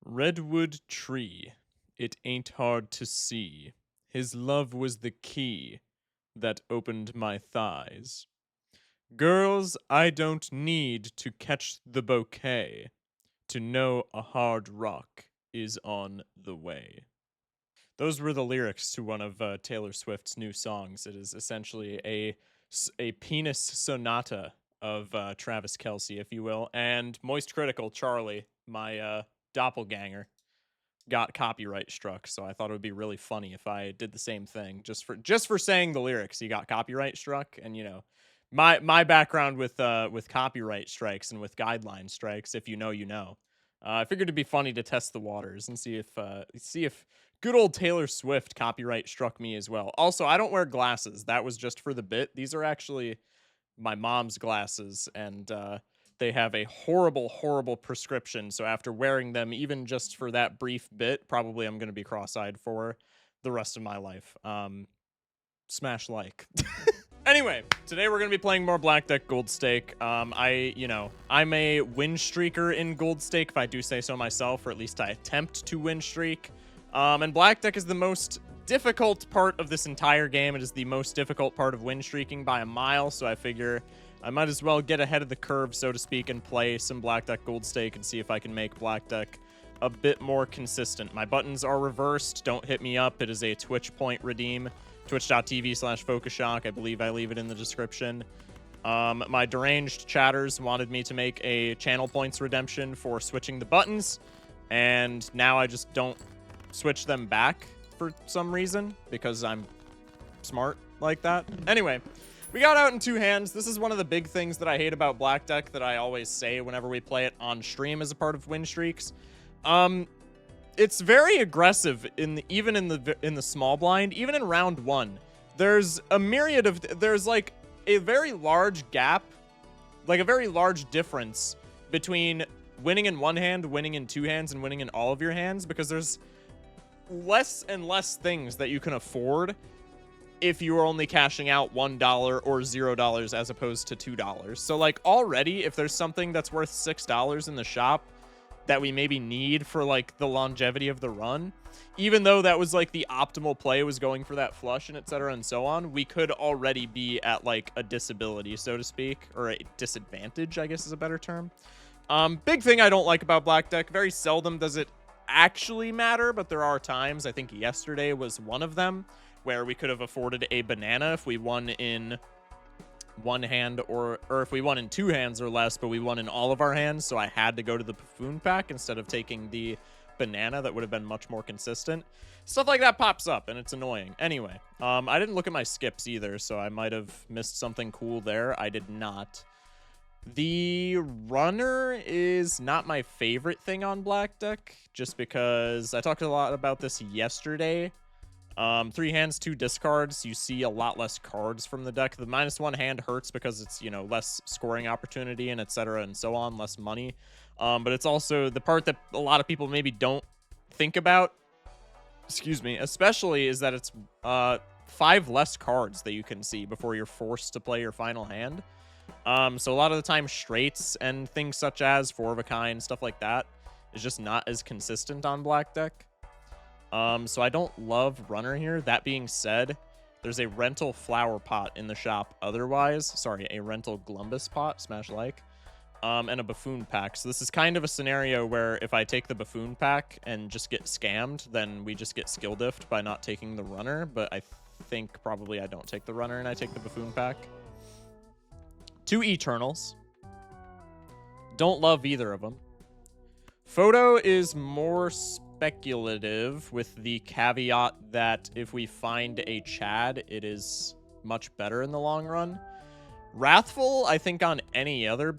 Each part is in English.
Redwood tree, it ain't hard to see. His love was the key that opened my thighs. Girls, I don't need to catch the bouquet to know a hard rock is on the way. Those were the lyrics to one of Taylor Swift's new songs. It is essentially a penis sonata of Travis Kelce, if you will, and Moist Critical Charlie, my doppelganger, got copyright struck. So I thought it would be really funny if I did the same thing just for saying the lyrics. He got copyright struck, and you know, my background with copyright strikes and with guideline strikes, if you know, you know. I figured it'd be funny to test the waters and see if good old Taylor Swift copyright struck me as well. Also, I don't wear glasses. That was just for the bit. These are actually my mom's glasses, and they have a horrible, horrible prescription. So after wearing them, even just for that brief bit, probably I'm going to be cross-eyed for the rest of my life. Smash like. Anyway, today we're going to be playing more Black Deck Gold Stake. I'm a win streaker in Gold Stake, if I do say so myself, or at least I attempt to win streak. And Black Deck is the most difficult part of this entire game. It is the most difficult part of win streaking by a mile, so I figure I might as well get ahead of the curve, so to speak, and play some Black Deck Gold Stake and see if I can make Black Deck a bit more consistent. My buttons are reversed. Don't hit me up. It is a Twitch point redeem. Twitch.tv/FocusShock. I believe I leave it in the description. My deranged chatters wanted me to make a channel points redemption for switching the buttons, and now I just don't switch them back for some reason because I'm smart like that. Anyway, we got out in two hands. This is one of the big things that I hate about Black Deck that I always say whenever we play it on stream as a part of win streaks. It's very aggressive even in the small blind, even in round one. There's a myriad of there's like a very large gap, like a very large difference between winning in one hand, winning in two hands, and winning in all of your hands, because there's less and less things that you can afford if you are only cashing out $1 or $0 as opposed to $2. So like already, if there's something that's worth $6 in the shop that we maybe need for like the longevity of the run, even though that was like the optimal play was going for that flush and etc and so on, we could already be at like a disability, so to speak, or a disadvantage, I guess is a better term. Big thing I don't like about Black Deck, very seldom does it actually matter, but there are times, I think yesterday was one of them, where we could have afforded a banana if we won in one hand or if we won in two hands or less, but we won in all of our hands, so I had to go to the buffoon pack instead of taking the banana. That would have been much more consistent. Stuff like that pops up and it's annoying. Anyway, I didn't look at my skips either, so I might have missed something cool there. I did not. The runner is not my favorite thing on Black Deck, just because I talked a lot about this yesterday. 3 hands, 2 discards, you see a lot less cards from the deck. The -1 hand hurts because it's, you know, less scoring opportunity and etc and so on, less money. But it's also the part that a lot of people maybe don't think about, excuse me, especially, is that it's 5 less cards that you can see before you're forced to play your final hand. So a lot of the time straights and things such as 4 of a kind, stuff like that, is just not as consistent on Black Deck. So I don't love runner here. That being said, there's a rental flower pot in the shop otherwise. Sorry, a rental Glumbus pot, smash like. And a buffoon pack. So this is kind of a scenario where if I take the buffoon pack and just get scammed, then we just get skill diffed by not taking the runner. But I think probably I don't take the runner and I take the buffoon pack. 2 Eternals. Don't love either of them. Photo is more speculative, with the caveat that if we find a Chad, it is much better in the long run. Wrathful, I think on any other,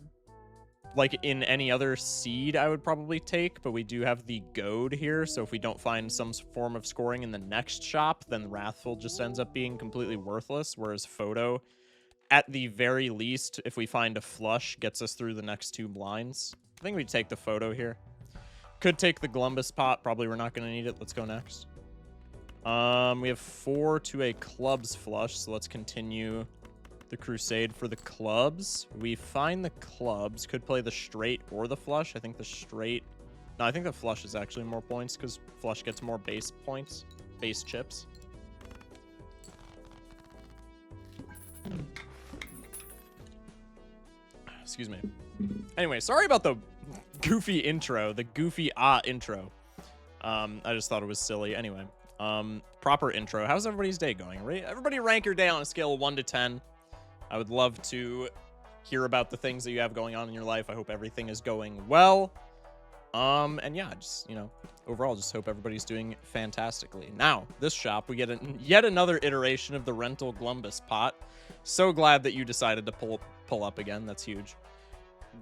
like in any other seed, I would probably take, but we do have the goad here, so if we don't find some form of scoring in the next shop, then Wrathful just ends up being completely worthless, whereas Photo, at the very least, if we find a flush, gets us through the next 2 blinds. I think we take the Photo here. Could take the Glumbus pot. Probably we're not going to need it. Let's go next. We have 4 to a clubs flush, so let's continue the Crusade for the clubs. We find the clubs. Could play the straight or the flush. I think the straight... No, I think the flush is actually more points because flush gets more base points. Base chips. Excuse me. Anyway, sorry about the goofy intro. The goofy intro. I just thought it was silly. Anyway, proper intro. How's everybody's day going? Everybody rank your day on a scale of 1 to 10. I would love to hear about the things that you have going on in your life. I hope everything is going well. And yeah, just, you know, overall, just hope everybody's doing fantastically. Now, this shop, we get yet another iteration of the rental Glumbus pot. So glad that you decided to pull up again. That's huge.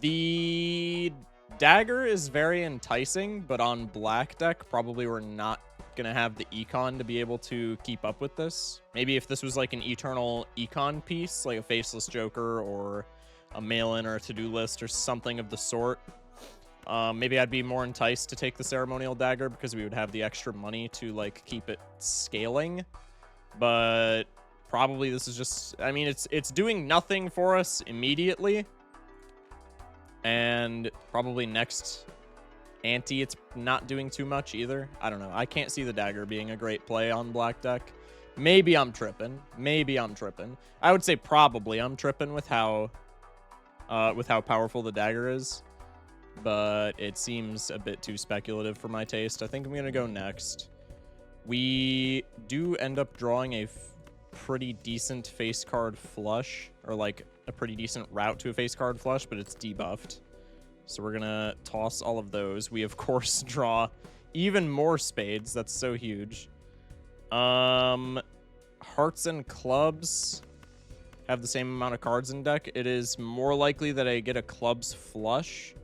The dagger is very enticing, but on black deck, probably we're not gonna have the econ to be able to keep up with this. Maybe if this was like an eternal econ piece, like a faceless joker or a mail-in or a to-do list or something of the sort, maybe I'd be more enticed to take the ceremonial dagger because we would have the extra money to like keep it scaling. But probably this is just, I mean, it's doing nothing for us immediately, and probably next ante it's not doing too much either. I don't know. I can't see the dagger being a great play on black deck. Maybe I'm tripping. I would say probably I'm tripping with how powerful the dagger is, but it seems a bit too speculative for my taste. I think I'm gonna go next. We do end up drawing a pretty decent face card flush, or like a pretty decent route to a face card flush, but it's debuffed. So we're gonna toss all of those. We of course draw even more spades. That's so huge. Hearts and clubs have the same amount of cards in deck. It is more likely that I get a clubs flush,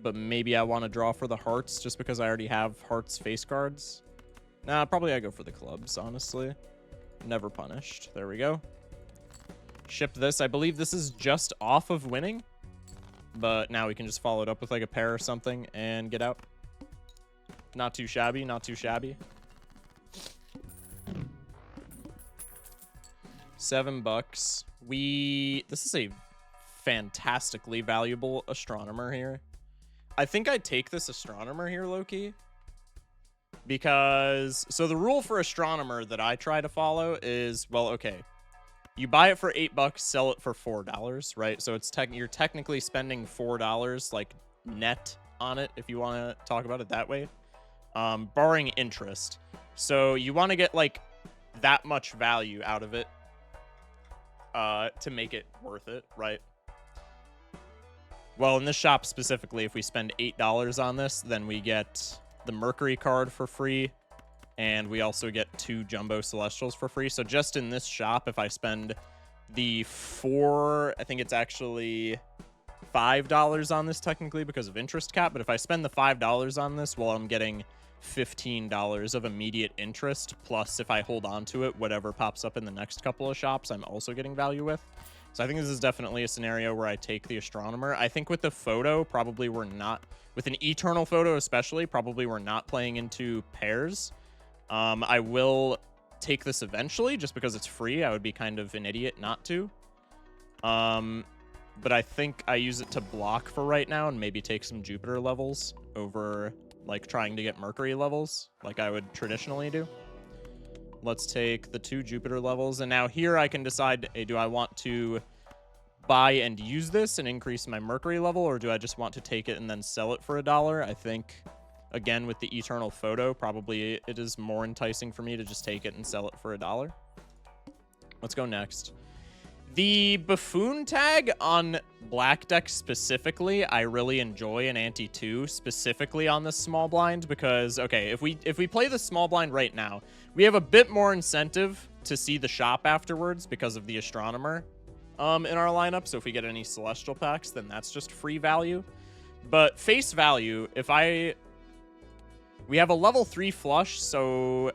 but maybe I want to draw for the hearts just because I already have hearts face cards. Nah, probably I go for the clubs, honestly. Never punished. There we go. Ship this. I believe this is just off of winning, but now we can just follow it up with like a pair or something and get out. Not too shabby, not too shabby. $7. This is a fantastically valuable astronomer here. I think I'd take this astronomer here, low-key. Because, so the rule for astronomer that I try to follow is, well, okay, you buy it for $8, sell it for $4, right? So it's you're technically spending $4 like net on it, if you want to talk about it that way, barring interest. So you want to get like that much value out of it to make it worth it, right? Well, in this shop specifically, if we spend $8 on this, then we get the Mercury card for free, and we also get 2 Jumbo Celestials for free. So just in this shop, if I spend the I think it's actually $5 on this technically because of interest cap, but if I spend the $5 on this, well, I'm getting $15 of immediate interest, plus if I hold on to it, whatever pops up in the next couple of shops, I'm also getting value with. So I think this is definitely a scenario where I take the astronomer. I think with the photo, probably we're not, with an eternal photo especially, probably we're not playing into pairs. I will take this eventually just because it's free. I would be kind of an idiot not to. But I think I use it to block for right now and maybe take some Jupiter levels over like trying to get Mercury levels like I would traditionally do. Let's take the 2 Jupiter levels. And now here I can decide, hey, do I want to buy and use this and increase my Mercury level, or do I just want to take it and then sell it for $1? I think, again, with the Eternal Photo, probably it is more enticing for me to just take it and sell it for $1. Let's go next. The Buffoon tag on Black Deck specifically, I really enjoy in Ante 2, specifically on this small blind, because, okay, if we play the small blind right now, we have a bit more incentive to see the shop afterwards because of the Astronomer in our lineup. So if we get any Celestial packs, then that's just free value. But face value, we have a level 3 flush, so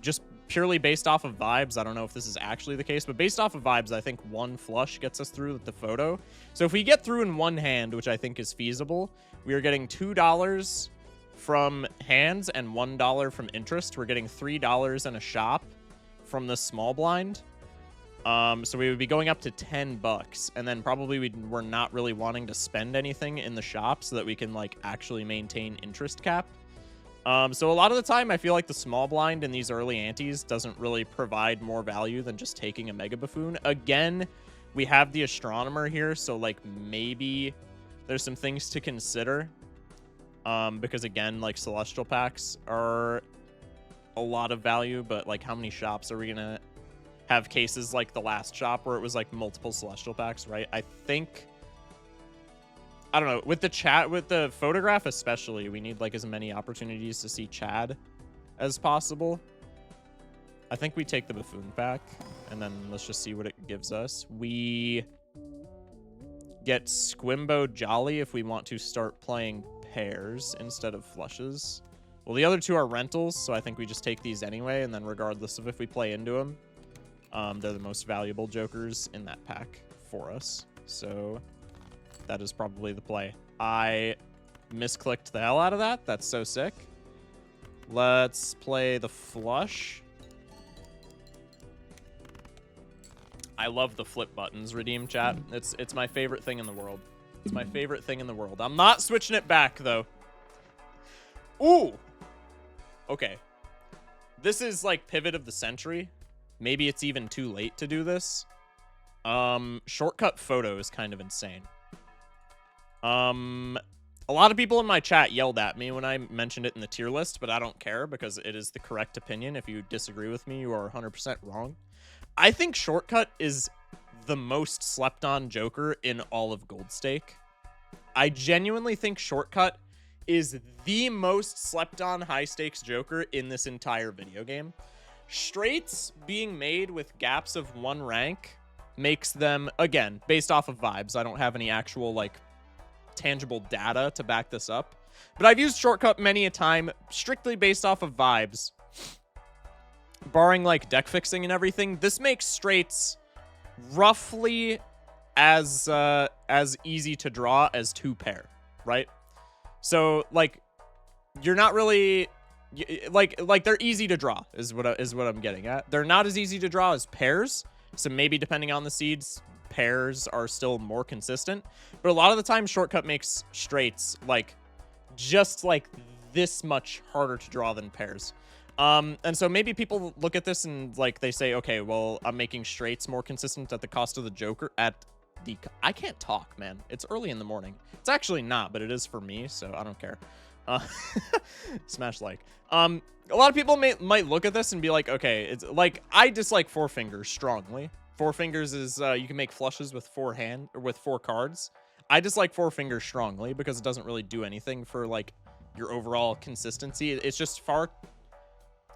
just purely based off of vibes, I don't know if this is actually the case, but based off of vibes, I think 1 flush gets us through with the photo. So if we get through in 1 hand, which I think is feasible, we are getting $2 from hands and $1 from interest. We're getting $3 in a shop from the small blind. So we would be going up to $10, and then probably we're not really wanting to spend anything in the shop so that we can like actually maintain interest cap. So a lot of the time, I feel like the small blind in these early antes doesn't really provide more value than just taking a Mega Buffoon. Again, we have the Astronomer here, so like maybe there's some things to consider. Because again, like Celestial packs are a lot of value, but like how many shops are we gonna have cases like the last shop where it was like multiple Celestial packs, right? I think, I don't know, with the photograph especially, we need like as many opportunities to see Chad as possible. I think we take the Buffoon pack, and then let's just see what it gives us. We get Squimbo Jolly if we want to start playing pairs instead of flushes. Well, the other two are rentals, so I think we just take these anyway, and then regardless of if we play into them, they're the most valuable jokers in that pack for us. So that is probably the play. I misclicked the hell out of that. That's so sick. Let's play the flush. I love the flip buttons, redeem chat. It's my favorite thing in the world. It's my favorite thing in the world. I'm not switching it back, though. Ooh! Okay. This is like pivot of the century. Maybe it's even too late to do this. Shortcut photo is kind of insane. A lot of people in my chat yelled at me when I mentioned it in the tier list, but I don't care because it is the correct opinion. If you disagree with me, you are 100% wrong. I think Shortcut is the most slept on Joker in all of Gold Stake. I genuinely think Shortcut is the most slept on high stakes Joker in this entire video game. Straights being made with gaps of 1 rank makes them, again, based off of vibes. I don't have any actual like tangible data to back this up, but I've used Shortcut many a time strictly based off of vibes. Barring like deck fixing and everything, this makes straights roughly as easy to draw as 2 pair, right? So like you're not really like they're easy to draw is what I'm getting at. They're not as easy to draw as pairs, so maybe depending on the seeds, pairs are still more consistent. But a lot of the time, Shortcut makes straights like just like this much harder to draw than pairs. And so maybe people look at this and like they say, okay, well, I'm making straights more consistent at the cost of the Joker. I can't talk, man. It's early in the morning. It's actually not, but it is for me, so I don't care. Smash like. A lot of people might look at this and be like, okay, it's like I dislike 4 fingers strongly. 4 fingers is you can make flushes with 4 cards. I dislike 4 fingers strongly because it doesn't really do anything for like your overall consistency. It's just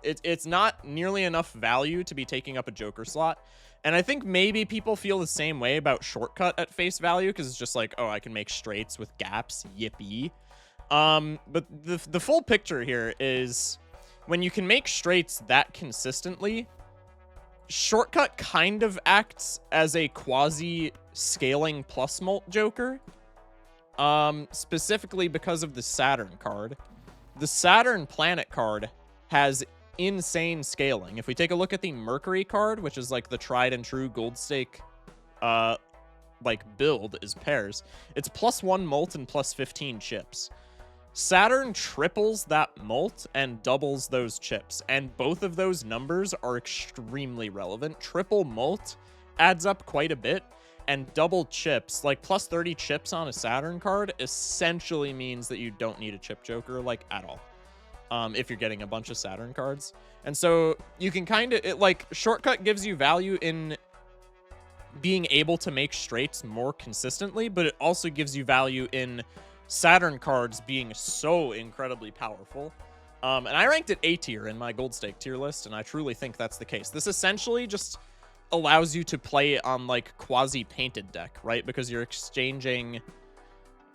it's not nearly enough value to be taking up a Joker slot. And I think maybe people feel the same way about Shortcut at face value because it's just like, oh, I can make straights with gaps, yippee. But the full picture here is when you can make straights that consistently, Shortcut kind of acts as a quasi-scaling plus mult Joker, specifically because of the Saturn card. The Saturn planet card has insane scaling. If we take a look at the Mercury card, which is like the tried and true Gold Stake like build is pairs, it's +1 mult and +15 chips. Saturn triples that mult and doubles those chips, and both of those numbers are extremely relevant. Triple mult adds up quite a bit, and double chips, like +30 chips on a Saturn card, essentially means that you don't need a chip Joker, like, at all. If you're getting a bunch of Saturn cards. And so you can kind of, like, Shortcut gives you value in being able to make straights more consistently, but it also gives you value in Saturn cards being so incredibly powerful. And I ranked it A tier in my Gold Stake tier list, and I truly think that's the case. This essentially just allows you to play on, like, quasi-painted deck, right? Because you're exchanging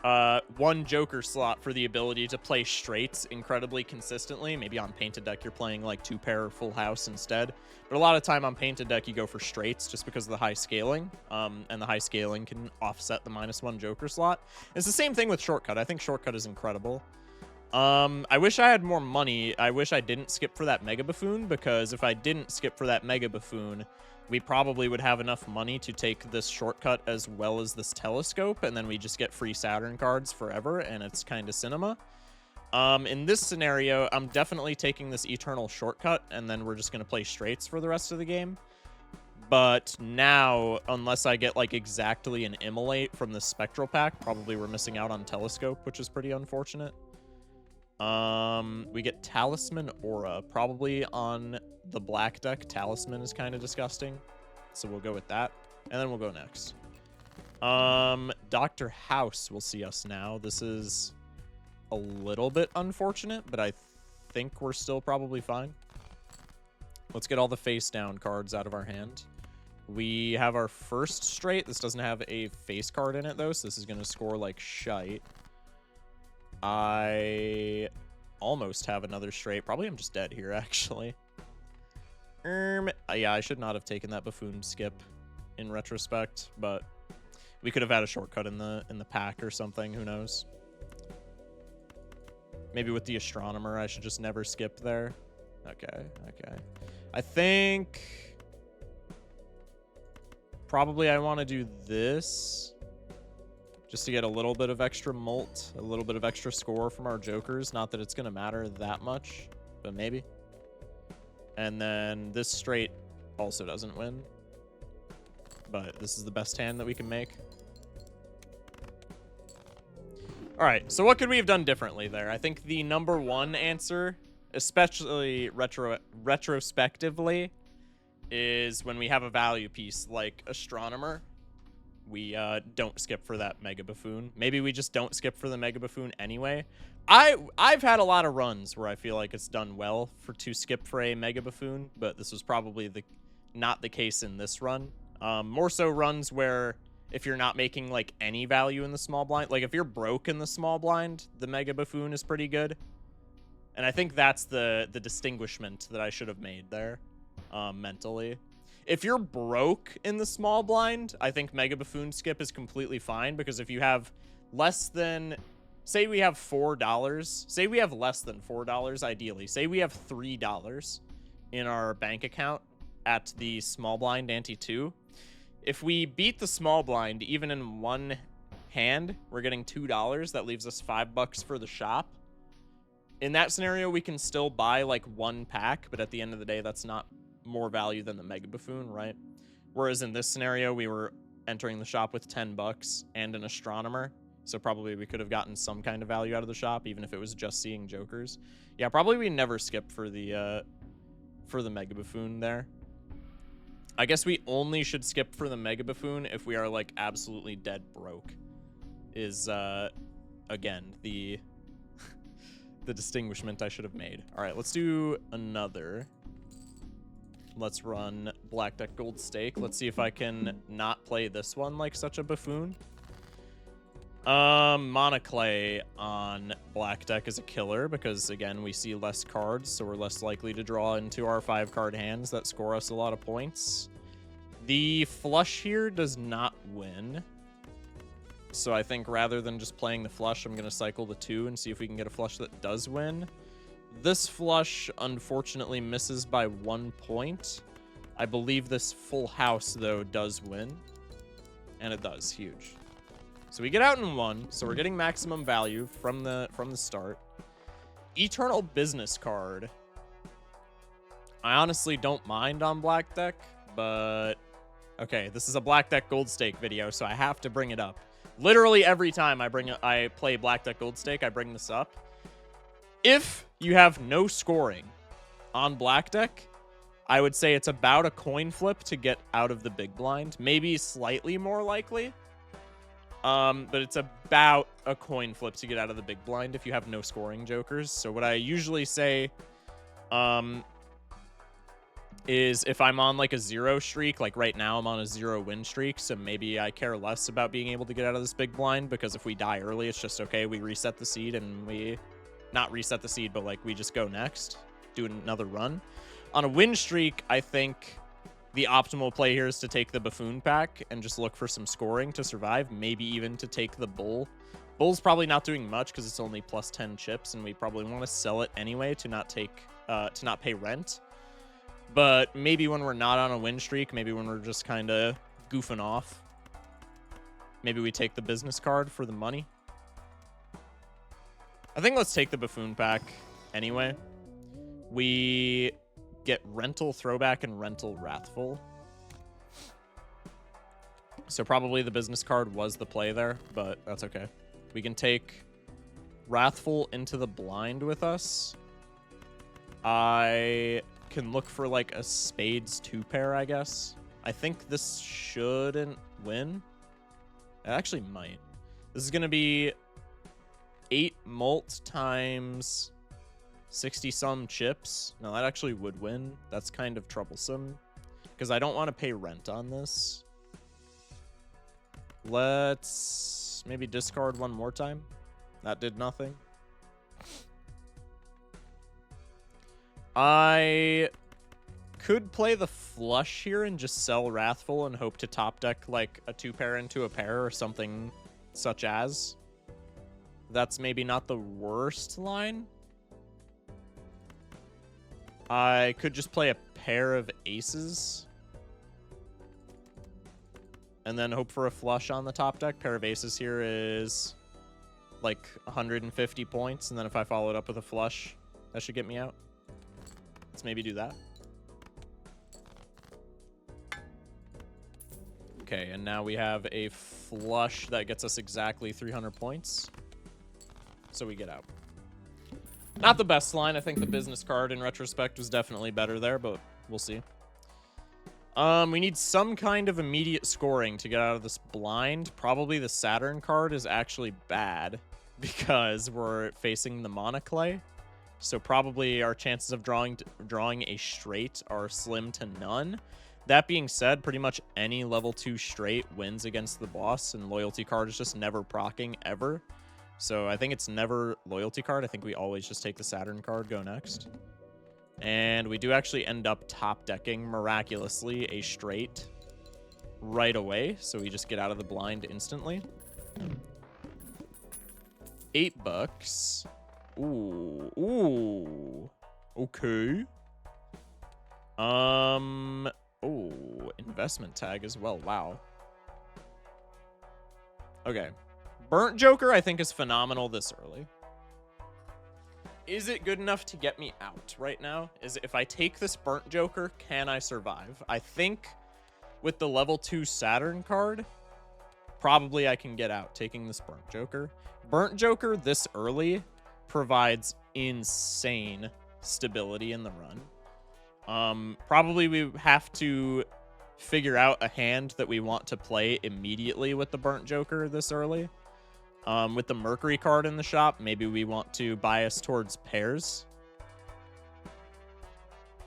1 Joker slot for the ability to play straights incredibly consistently. Maybe on painted deck you're playing like 2 pair full house instead, but a lot of time on painted deck you go for straights just because of the high scaling, and the high scaling can offset the -1 Joker slot. It's the same thing with Shortcut. I think Shortcut is incredible. I wish I had more money. I wish I didn't skip for that Mega Buffoon, because if I didn't skip for that Mega Buffoon, we probably would have enough money to take this shortcut as well as this telescope, and then we just get free Saturn cards forever, and it's kind of cinema. In this scenario, I'm definitely taking this Eternal shortcut, and then we're just going to play straights for the rest of the game. But now, unless I get, like, exactly an Immolate from the Spectral Pack, probably we're missing out on Telescope, which is pretty unfortunate. We get Talisman Aura. Probably on the black deck, Talisman is kind of disgusting. So we'll go with that. And then we'll go next. Dr. House will see us now. This is a little bit unfortunate, but I think we're still probably fine. Let's get all the face down cards out of our hand. We have our first straight. This doesn't have a face card in it, though, so this is going to score like shite. I almost have another straight. Probably I'm just dead here, actually. Yeah, I should not have taken that Buffoon skip in retrospect, but we could have had a shortcut in the pack or something. Who knows? Maybe with the Astronomer, I should just never skip there. Okay. I think probably I want to do this just to get a little bit of extra molt, a little bit of extra score from our jokers. Not that it's going to matter that much, but maybe. And then this straight also doesn't win, but this is the best hand that we can make. All right, so what could we have done differently there? I think the number one answer, especially retrospectively, is when we have a value piece like Astronomer, we don't skip for that Mega Buffoon. Maybe we just don't skip for the Mega Buffoon anyway. I've had a lot of runs where I feel like it's done well to skip for a Mega Buffoon, but this was probably not the case in this run. More so runs where if you're not making like any value in the small blind, like if you're broke in the small blind, the Mega Buffoon is pretty good. And I think that's the distinguishment that I should have made there, mentally. If you're broke in the small blind, I think Mega Buffoon skip is completely fine, because if you have less than, say we have $4, say we have less than $4 ideally, say we have $3 in our bank account at the small blind ante 2. If we beat the small blind, even in one hand, we're getting $2. That leaves us $5 for the shop. In that scenario, we can still buy like one pack, but at the end of the day, that's not more value than the Mega Buffoon, right? Whereas in this scenario, we were entering the shop with $10 and an Astronomer, so probably we could have gotten some kind of value out of the shop, even if it was just seeing jokers. Yeah, probably we never skip for the Mega Buffoon there. I guess we only should skip for the Mega Buffoon if we are like absolutely dead broke. Is again the the distinguishment I should have made. All right, let's do another. Let's run Black Deck Gold Stake. Let's see if I can not play this one like such a buffoon. Monoclay on Black Deck is a killer because, again, we see less cards, so we're less likely to draw into our 5-card hands that score us a lot of points. The flush here does not win. So I think rather than just playing the flush, I'm going to cycle the 2 and see if we can get a flush that does win. This flush, unfortunately, misses by 1 point. I believe this full house, though, does win. And it does. Huge. So we get out in 1, so we're getting maximum value from the start. Eternal Business card. I honestly don't mind on Black Deck, but... Okay, this is a Black Deck Gold Stake video, so I have to bring it up. Literally every time I play Black Deck Gold Stake, I bring this up. If you have no scoring on Black Deck, I would say it's about a coin flip to get out of the big blind. Maybe slightly more likely. But it's about a coin flip to get out of the big blind if you have no scoring jokers. So what I usually say is if I'm on like a 0 streak, like right now I'm on a 0 win streak, so maybe I care less about being able to get out of this big blind, because if we die early, it's just okay. We reset the seed and we... Not reset the seed, but like we just go next, do another run. On a win streak, I think the optimal play here is to take the Buffoon pack and just look for some scoring to survive, maybe even to take the Bull Bull's probably not doing much because it's only plus 10 chips, and we probably want to sell it anyway to not pay rent. But maybe when we're not on a win streak, maybe when we're just kind of goofing off, maybe we take the business card for the money. I think let's take the buffoon pack anyway. We get rental throwback and rental wrathful. So probably the business card was the play there, but that's okay. We can take wrathful into the blind with us. I can look for like a spades 2-pair, I guess. I think this shouldn't win. It actually might. This is going to be 8 mult times 60-some chips. No, that actually would win. That's kind of troublesome because I don't want to pay rent on this. Let's maybe discard one more time. That did nothing. I could play the flush here and just sell Wrathful and hope to top deck like a 2-pair into a pair or something such as. That's maybe not the worst line. I could just play a pair of aces and then hope for a flush on the top deck. Pair of aces here is like 150 points, and then if I follow it up with a flush, that should get me out. Let's maybe do that. Okay, and now we have a flush that gets us exactly 300 points. So we get out. Not the best line. I think the business card in retrospect was definitely better there, but we'll see. We need some kind of immediate scoring to get out of this blind. Probably the Saturn card is actually bad because we're facing the Monoclay. So probably our chances of drawing a straight are slim to none. That being said, pretty much any level 2 straight wins against the boss, and loyalty card is just never proccing ever. So I think it's never loyalty card. I think we always just take the Saturn card, go next. And we do actually end up top decking miraculously a straight right away. So we just get out of the blind instantly. $8. Ooh. Okay. Oh, investment tag as well. Wow. Okay. Burnt Joker, I think, is phenomenal this early. Is it good enough to get me out right now? If I take this Burnt Joker, can I survive? I think with the level 2 Saturn card, probably I can get out taking this Burnt Joker. Burnt Joker this early provides insane stability in the run. Probably we have to figure out a hand that we want to play immediately with the Burnt Joker this early. With the Mercury card in the shop, maybe we want to bias towards pairs.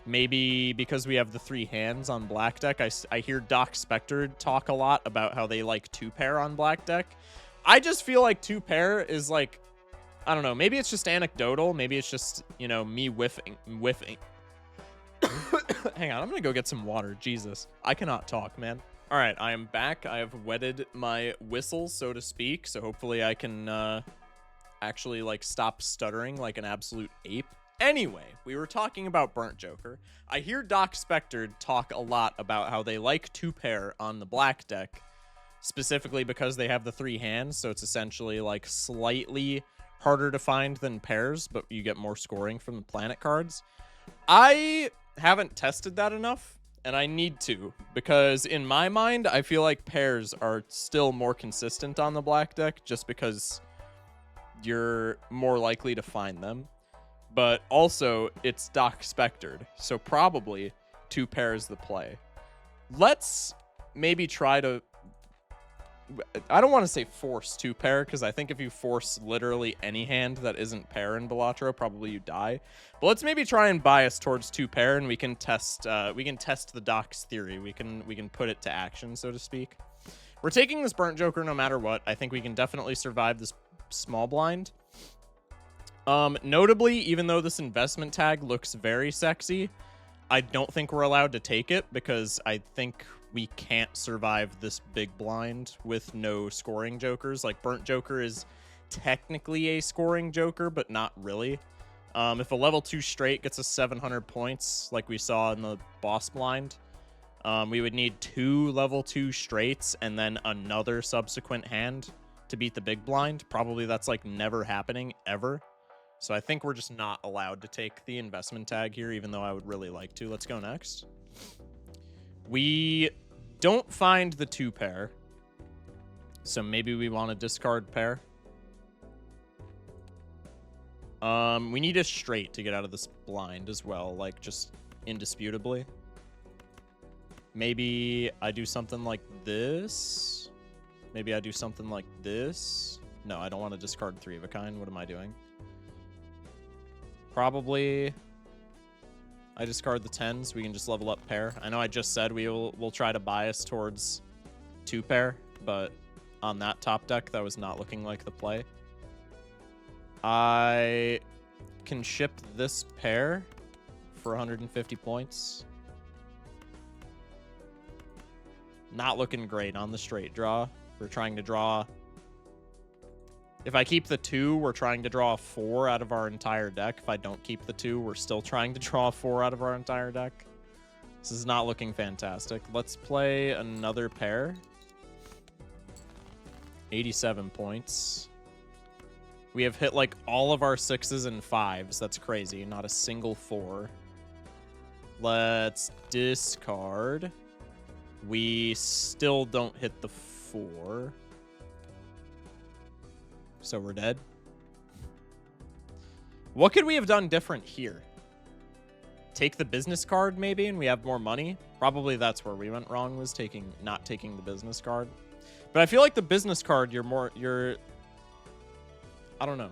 Maybe because we have the 3 hands on black deck. I hear Doc Spectre talk a lot about how they like 2-pair on black deck. I just feel like 2-pair is like, I don't know, maybe it's just anecdotal. Maybe it's just, you know, me whiffing. Hang on, I'm gonna go get some water. Jesus, I cannot talk, man. All right, I am back. I have wetted my whistle, so to speak, so hopefully I can actually like stop stuttering like an absolute ape. Anyway, we were talking about Burnt Joker. I hear Doc Spectre talk a lot about how they like 2-pair on the black deck, specifically because they have the 3 hands, so it's essentially like slightly harder to find than pairs, but you get more scoring from the planet cards. I haven't tested that enough, and I need to, because in my mind, I feel like pairs are still more consistent on the black deck just because you're more likely to find them. But also, it's Doc Spectred, so probably 2-pair is the play. Let's maybe try to... I don't want to say force 2-pair, because I think if you force literally any hand that isn't pair in Balatro, probably you die. But let's maybe try and bias towards 2-pair, and we can test the Doc's theory. We can put it to action, so to speak. We're taking this Burnt Joker no matter what. I think we can definitely survive this small blind. Notably, even though this investment tag looks very sexy, I don't think we're allowed to take it, because I think we can't survive this big blind with no scoring jokers. Like, Burnt Joker is technically a scoring joker, but not really. If a level 2 straight gets us 700 points, like we saw in the boss blind, we would need 2 level 2 straights and then another subsequent hand to beat the big blind. Probably that's like never happening ever. So I think we're just not allowed to take the investment tag here, even though I would really like to. Let's go next. We don't find the 2 pair. So maybe we want to discard pair. We need a straight to get out of this blind as well, like just indisputably. Maybe I do something like this. Maybe I do something like this. No, I don't want to discard 3 of a kind. What am I doing? Probably I discard the 10s. We can just level up pair. I know I just said we'll try to bias towards 2 pair, but on that top deck, that was not looking like the play. I can ship this pair for 150 points. Not looking great on the straight draw. We're trying to draw... If I keep the 2, we're trying to draw 4 out of our entire deck. If I don't keep the 2, we're still trying to draw 4 out of our entire deck. This is not looking fantastic. Let's play another pair. 87 points. We have hit like all of our 6s and 5s. That's crazy. Not a single 4. Let's discard. We still don't hit the 4. So we're dead. What could we have done different here? Take the business card maybe and we have more money? Probably that's where we went wrong, was not taking the business card. But I feel like the business card, I don't know.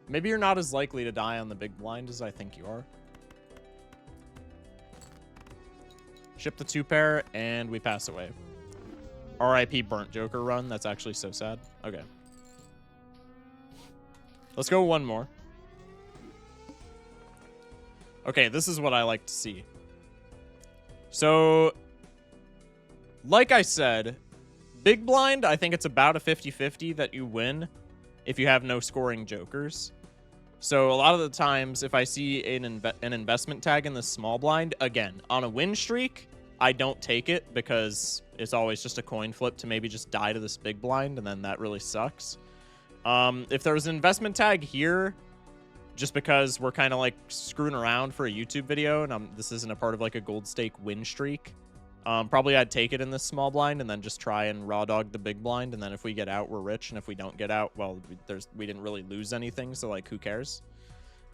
Maybe you're not as likely to die on the big blind as I think you are. Ship the 2 pair, and we pass away. RIP burnt joker run. That's actually so sad. Okay. Let's go one more. Okay, this is what I like to see. So, like I said, big blind, I think it's about a 50-50 that you win if you have no scoring jokers. So a lot of the times, if I see an investment tag in the small blind, again, on a win streak, I don't take it because it's always just a coin flip to maybe just die to this big blind, and then that really sucks. If there was an investment tag here, just because we're kind of like screwing around for a YouTube video, and this isn't a part of like a gold stake win streak, probably I'd take it in this small blind and then just try and raw dog the big blind, and then if we get out, we're rich, and if we don't get out, well, we didn't really lose anything, so like who cares?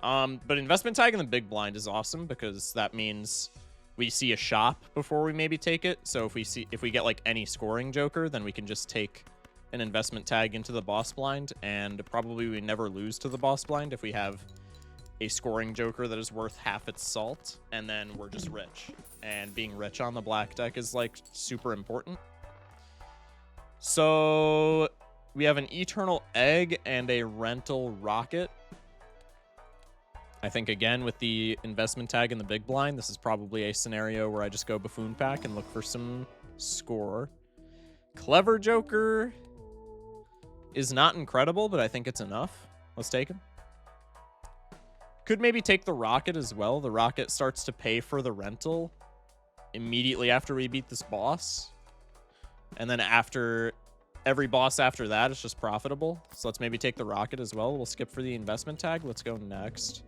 But investment tag in the big blind is awesome because that means we see a shop before we maybe take it. So if we get like any scoring joker, then we can just take an investment tag into the boss blind, and probably we never lose to the boss blind if we have a scoring joker that is worth half its salt, and then we're just rich. And being rich on the black deck is like super important. So we have an eternal egg and a rental rocket. I think again with the investment tag in the big blind, this is probably a scenario where I just go buffoon pack and look for some score. Clever joker is not incredible, but I think it's enough. Let's take him. Could maybe take the rocket as well. The rocket starts to pay for the rental immediately after we beat this boss. And then after every boss after that, it's just profitable. So let's maybe take the rocket as well. We'll skip for the investment tag. Let's go next.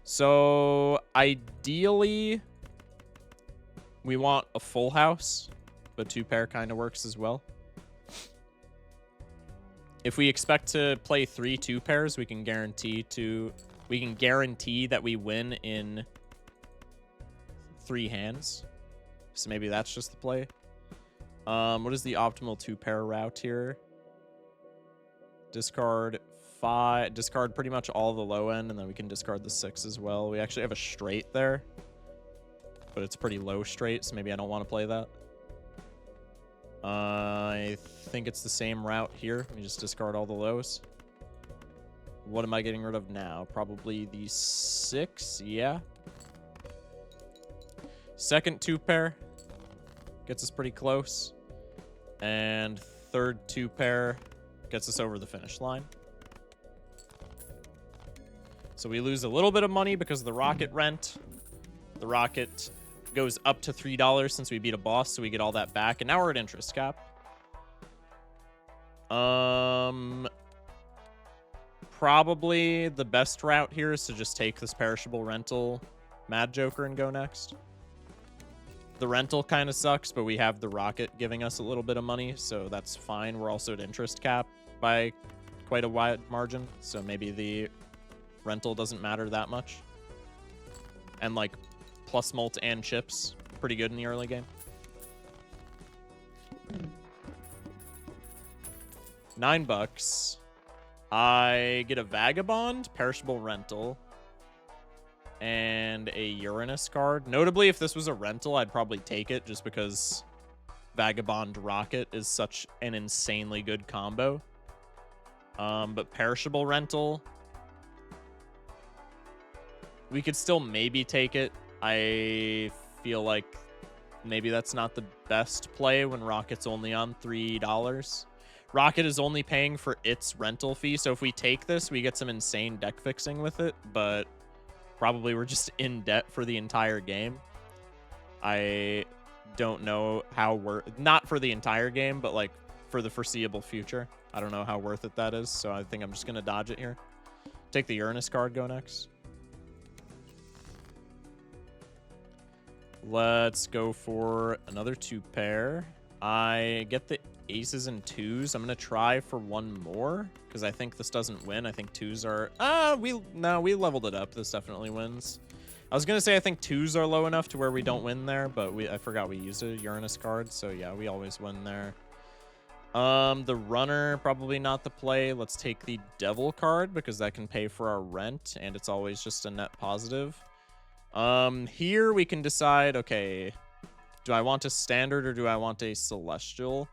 So ideally, we want a full house, but 2 pair kind of works as well. If we expect to play 3 2 pairs, we can guarantee that we win in 3 hands. So maybe that's just the play. What is the optimal 2 pair route here? Discard 5. Discard pretty much all the low end, and then we can discard the 6 as well. We actually have a straight there, but it's pretty low straight, so maybe I don't want to play that. I think it's the same route here. We just discard all the lows. What am I getting rid of now? Probably the 6, yeah. Second 2 pair gets us pretty close. And third 2 pair Gets us over the finish line. So we lose a little bit of money because of the rocket rent. The rocket goes up to $3 since we beat a boss, so we get all that back. And now we're at interest cap. Probably the best route here is to just take this perishable rental Mad Joker and go next. The rental kind of sucks, but we have the rocket giving us a little bit of money, so that's fine. We're also at interest cap by quite a wide margin, so maybe the rental doesn't matter that much. And like plus mult and chips, pretty good in the early game. $9. I get a Vagabond, perishable rental, and a Uranus card. Notably, if this was a rental, I'd probably take it just because Vagabond Rocket is such an insanely good combo. But perishable rental, we could still maybe take it. I feel like maybe that's not the best play when Rocket's only on $3. Rocket is only paying for its rental fee, so if we take this, we get some insane deck fixing with it, but probably we're just in debt for the entire game. I don't know how not for the entire game, but like for the foreseeable future. I don't know how worth it that is, so I think I'm just going to dodge it here. Take the Uranus card, go next. Let's go for another 2-pair. I get the aces and 2s. I'm going to try for one more because I think this doesn't win. I think 2s are... we leveled it up. This definitely wins. I was going to say I think 2s are low enough to where we don't win there, but I forgot we used a Uranus card, so yeah, we always win there. The runner, probably not the play. Let's take the devil card because that can pay for our rent, and it's always just a net positive. Here we can decide, okay, do I want a standard or do I want a celestial?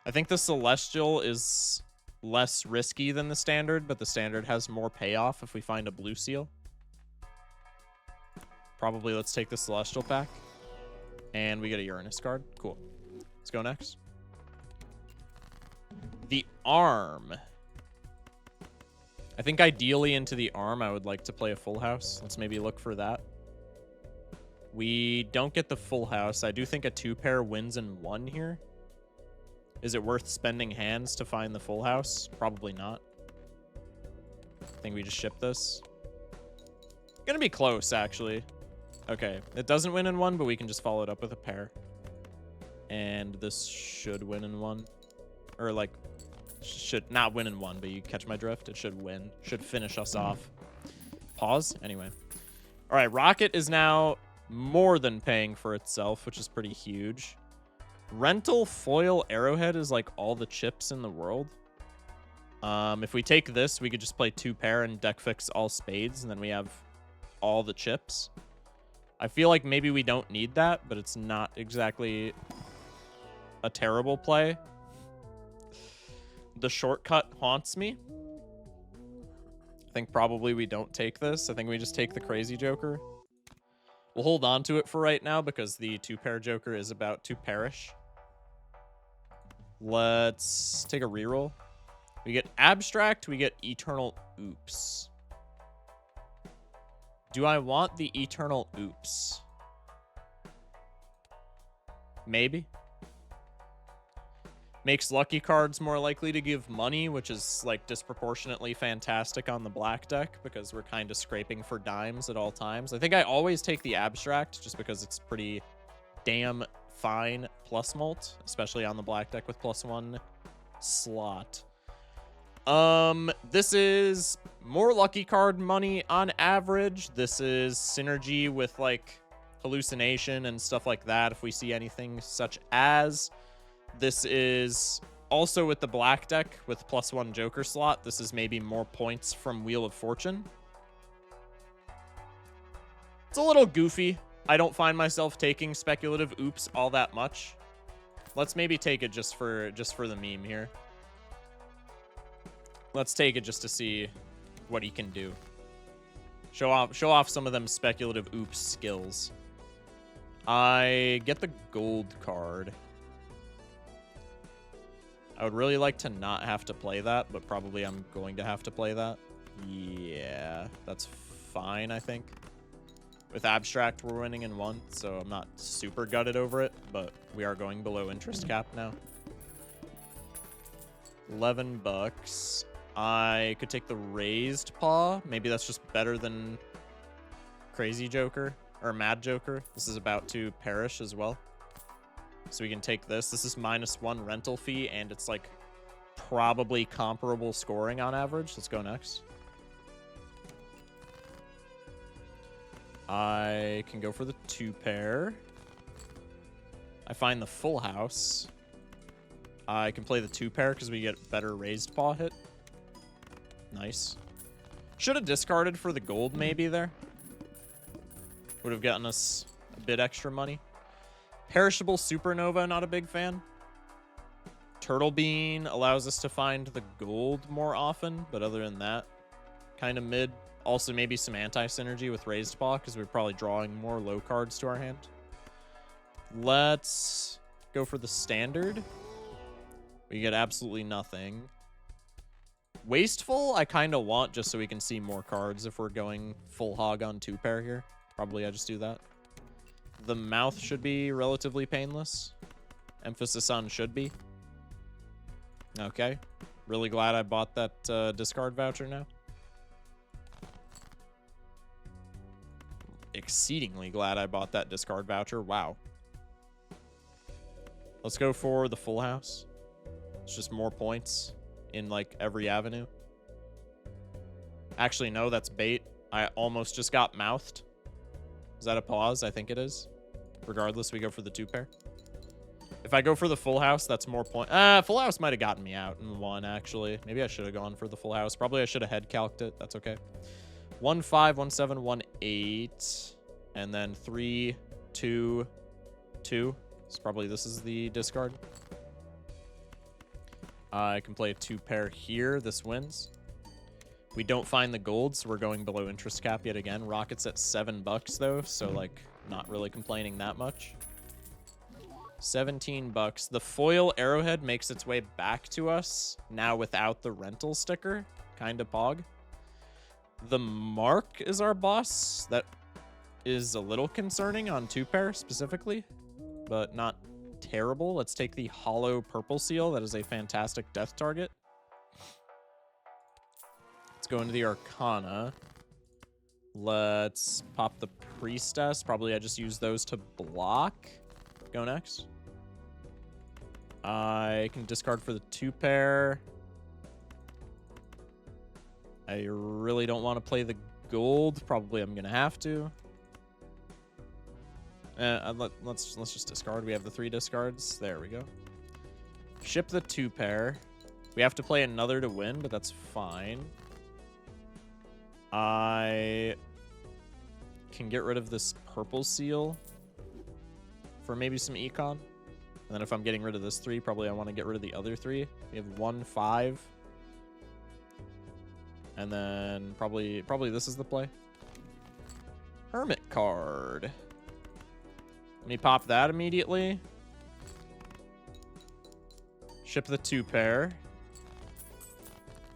I think the celestial is less risky than the standard, but the standard has more payoff if we find a blue seal. Probably let's take the celestial pack. And we get a Uranus card. Cool. Let's go next. The arm. I think ideally into the arm, I would like to play a full house. Let's maybe look for that. We don't get the full house. I do think a 2-pair wins in 1 here. Is it worth spending hands to find the full house? Probably not. I think we just ship this. Gonna be close, actually. Okay, it doesn't win in 1, but we can just follow it up with a pair. And this should win in 1. Or, like, should not win in 1, but you catch my drift? It should win. Should finish us off. Pause? Anyway. All right, Rocket is now more than paying for itself, which is pretty huge. Rental foil arrowhead is like all the chips in the world. If we take this, we could just play 2-pair and deck fix all spades, and then we have all the chips. I feel like maybe we don't need that, but it's not exactly a terrible play. The shortcut haunts me. I think probably we don't take this. I think we just take the crazy joker. We'll hold on to it for right now because the 2-pair joker is about to perish. Let's take a reroll. We get abstract, we get eternal oops. Do I want the eternal oops? Maybe. Makes lucky cards more likely to give money, which is like disproportionately fantastic on the black deck because we're kind of scraping for dimes at all times. I think I always take the abstract just because it's pretty damn fine plus mult, especially on the black deck with +1 slot. This is more lucky card money on average. This is synergy with like hallucination and stuff like that if we see anything such as. This is also with the black deck with +1 joker slot. This is maybe more points from Wheel of Fortune. It's a little goofy. I don't find myself taking speculative oops all that much. Let's maybe take it just for the meme here. Let's take it just to see what he can do. Show off some of them speculative oops skills. I get the gold card. I would really like to not have to play that, but probably I'm going to have to play that. Yeah, that's fine, I think. With Abstract, we're winning in 1, so I'm not super gutted over it, but we are going below interest cap now. 11 bucks. I could take the raised paw. Maybe that's just better than Crazy Joker, or Mad Joker. This is about to perish as well. So we can take this. This is -1 rental fee, and it's like probably comparable scoring on average. Let's go next. I can go for the 2 pair. I find the full house. I can play the 2 pair because we get better raised paw hit. Nice. Should have discarded for the gold maybe there. Would have gotten us a bit extra money. Perishable Supernova, not a big fan. Turtle Bean allows us to find the gold more often, but other than that, kind of mid. Also, maybe some anti-synergy with Raised Paw, because we're probably drawing more low cards to our hand. Let's go for the standard. We get absolutely nothing. Wasteful, I kind of want just so we can see more cards if we're going full hog on 2 pair here. Probably I just do that. The mouth should be relatively painless. Emphasis on should be. Okay. Really glad I bought that discard voucher now. Exceedingly glad I bought that discard voucher. Wow. Let's go for the full house. It's just more points in like every avenue. Actually, no, that's bait. I almost just got mouthed. Is that a pause? I think it is. Regardless, we go for the 2 pair. If I go for the full house, that's more point. Full house might have gotten me out in 1, actually. Maybe I should have gone for the full house. Probably I should have head calced it. That's okay. 1 5 1 7 1 8, and then 3 2 2. So probably this is the discard. I can play a 2 pair here. This wins. We don't find the gold, so we're going below interest cap yet again. Rocket's at 7 bucks though, so like not really complaining that much. 17 bucks. The foil arrowhead makes its way back to us now without the rental sticker. Kind of pog. The mark is our boss. That is a little concerning on 2 pair specifically, but not terrible. Let's take the hollow purple seal. That is a fantastic death target. Let's go into the Arcana. Let's pop the Priestess. Probably I just use those to block. Go next. I can discard for the 2 pair. I really don't want to play the gold. Probably I'm going to have to. Let's just discard. We have the 3 discards. There we go. Ship the 2 pair. We have to play another to win, but that's fine. I can get rid of this purple seal for maybe some econ. And then if I'm getting rid of this 3, probably I want to get rid of the other 3. We have 1 5. And then probably this is the play. Hermit card. Let me pop that immediately. Ship the 2 pair.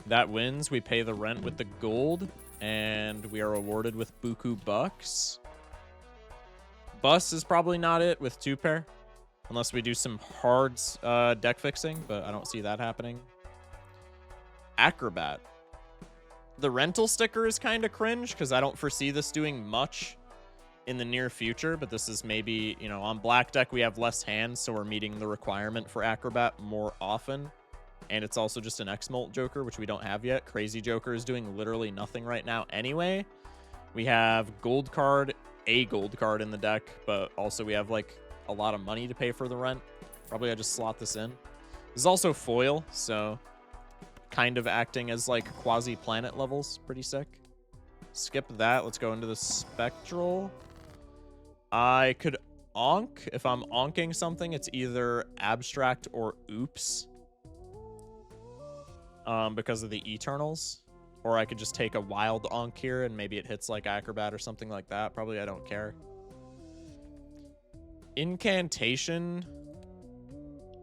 That wins. We pay the rent with the gold. And we are awarded with buku bucks. Bus is probably not it with 2 pair. Unless we do some hard deck fixing. But I don't see that happening. Acrobat. The rental sticker is kind of cringe. Because I don't foresee this doing much in the near future. But this is maybe, you know, on black deck we have less hands. So we're meeting the requirement for Acrobat more often. And it's also just an X-Molt Joker, which we don't have yet. Crazy Joker is doing literally nothing right now anyway. We have gold card, a gold card in the deck, but also we have like a lot of money to pay for the rent. Probably I just slot this in. This is also foil, so kind of acting as like quasi-planet levels. Pretty sick. Skip that. Let's go into the Spectral. I could onk. If I'm onking something, it's either Abstract or Oops. Because of the Eternals. Or I could just take a wild onk here and maybe it hits like Acrobat or something like that. Probably I don't care. Incantation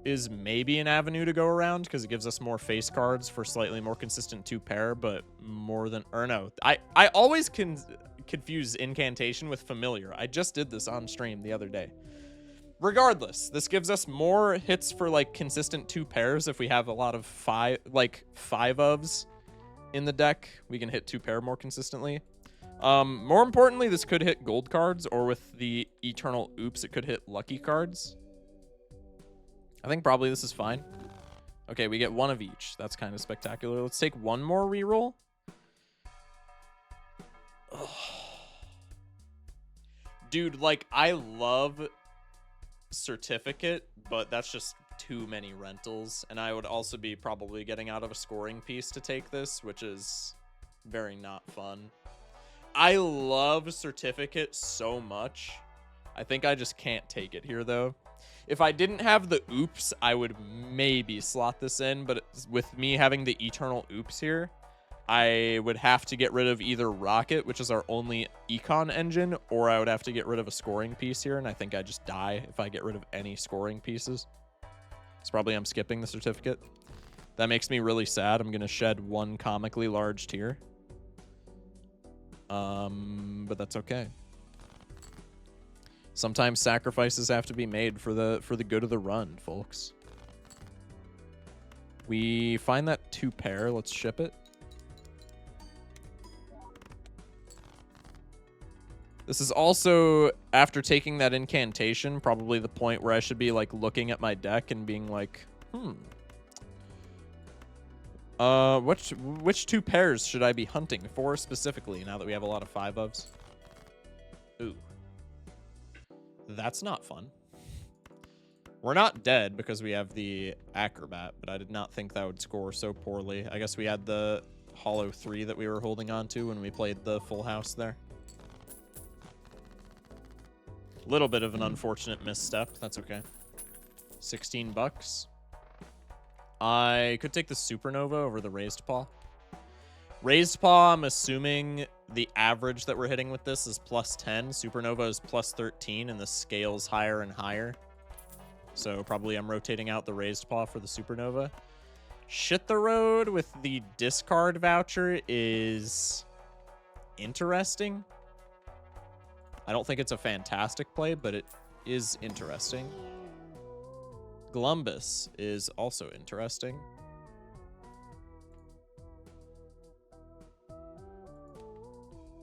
is maybe an avenue to go around because it gives us more face cards for slightly more consistent 2-pair, but more than, or no, I always confuse incantation with familiar. I just did this on stream the other day. Regardless, this gives us more hits for like consistent 2 pairs. If we have a lot of five ofs in the deck, we can hit 2-pair more consistently. More importantly, this could hit gold cards, or with the eternal oops, it could hit lucky cards. I think probably this is fine. Okay, we get 1 of each. That's kind of spectacular. Let's take 1 more reroll. Ugh. Dude, like, I love certificate, but that's just too many rentals, and I would also be probably getting out of a scoring piece to take this, which is very not fun. I love certificate so much. I think I just can't take it here, though. If I didn't have the oops, I would maybe slot this in, but with me having the eternal oops here, I would have to get rid of either Rocket, which is our only econ engine, or I would have to get rid of a scoring piece here, and I think I just die if I get rid of any scoring pieces. So probably I'm skipping the certificate. That makes me really sad. I'm going to shed 1 comically large tier. But that's okay. Sometimes sacrifices have to be made for the good of the run, folks. We find that 2-pair. Let's ship it. This is also, after taking that incantation, probably the point where I should be like looking at my deck and being like, which 2 pairs should I be hunting for specifically now that we have a lot of 5 ofs? Ooh. That's not fun. We're not dead because we have the Acrobat, but I did not think that would score so poorly. I guess we had the Hollow 3 that we were holding on to when we played the full house there. Little bit of an unfortunate misstep. That's okay. 16 bucks. I could take the Supernova over the Raised Paw. Raised Paw, I'm assuming the average that we're hitting with this is +10. Supernova is +13, and the scale's higher and higher. So probably I'm rotating out the Raised Paw for the Supernova. Shit the Road with the discard voucher is interesting. I don't think it's a fantastic play, but it is interesting. Glumbus is also interesting.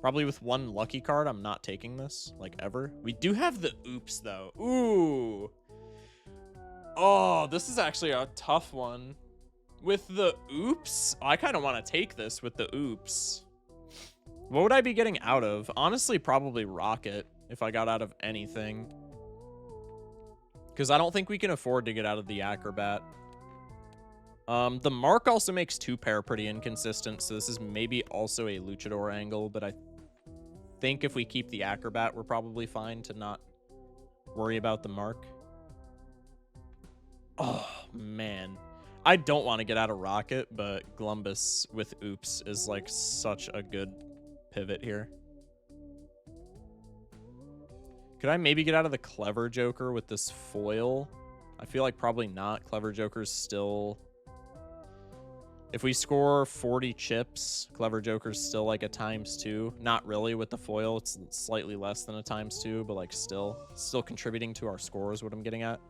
Probably with 1 lucky card, I'm not taking this, like, ever. We do have the oops, though. Ooh. Oh, this is actually a tough one. With the oops, I kind of want to take this with the oops. What would I be getting out of? Honestly, probably Rocket, if I got out of anything. Because I don't think we can afford to get out of the Acrobat. The Mark also makes 2-pair pretty inconsistent, so this is maybe also a Luchador angle, but I think if we keep the Acrobat, we're probably fine to not worry about the Mark. Oh, man. I don't want to get out of Rocket, but Glumbus with oops is like such a good pivot here. Could I maybe get out of the Clever Joker with this foil? I feel like probably not. Clever Joker's still... If we score 40 chips, Clever Joker's still like a ×2. Not really with the foil. It's slightly less than a ×2, but like still contributing to our score is what I'm getting at.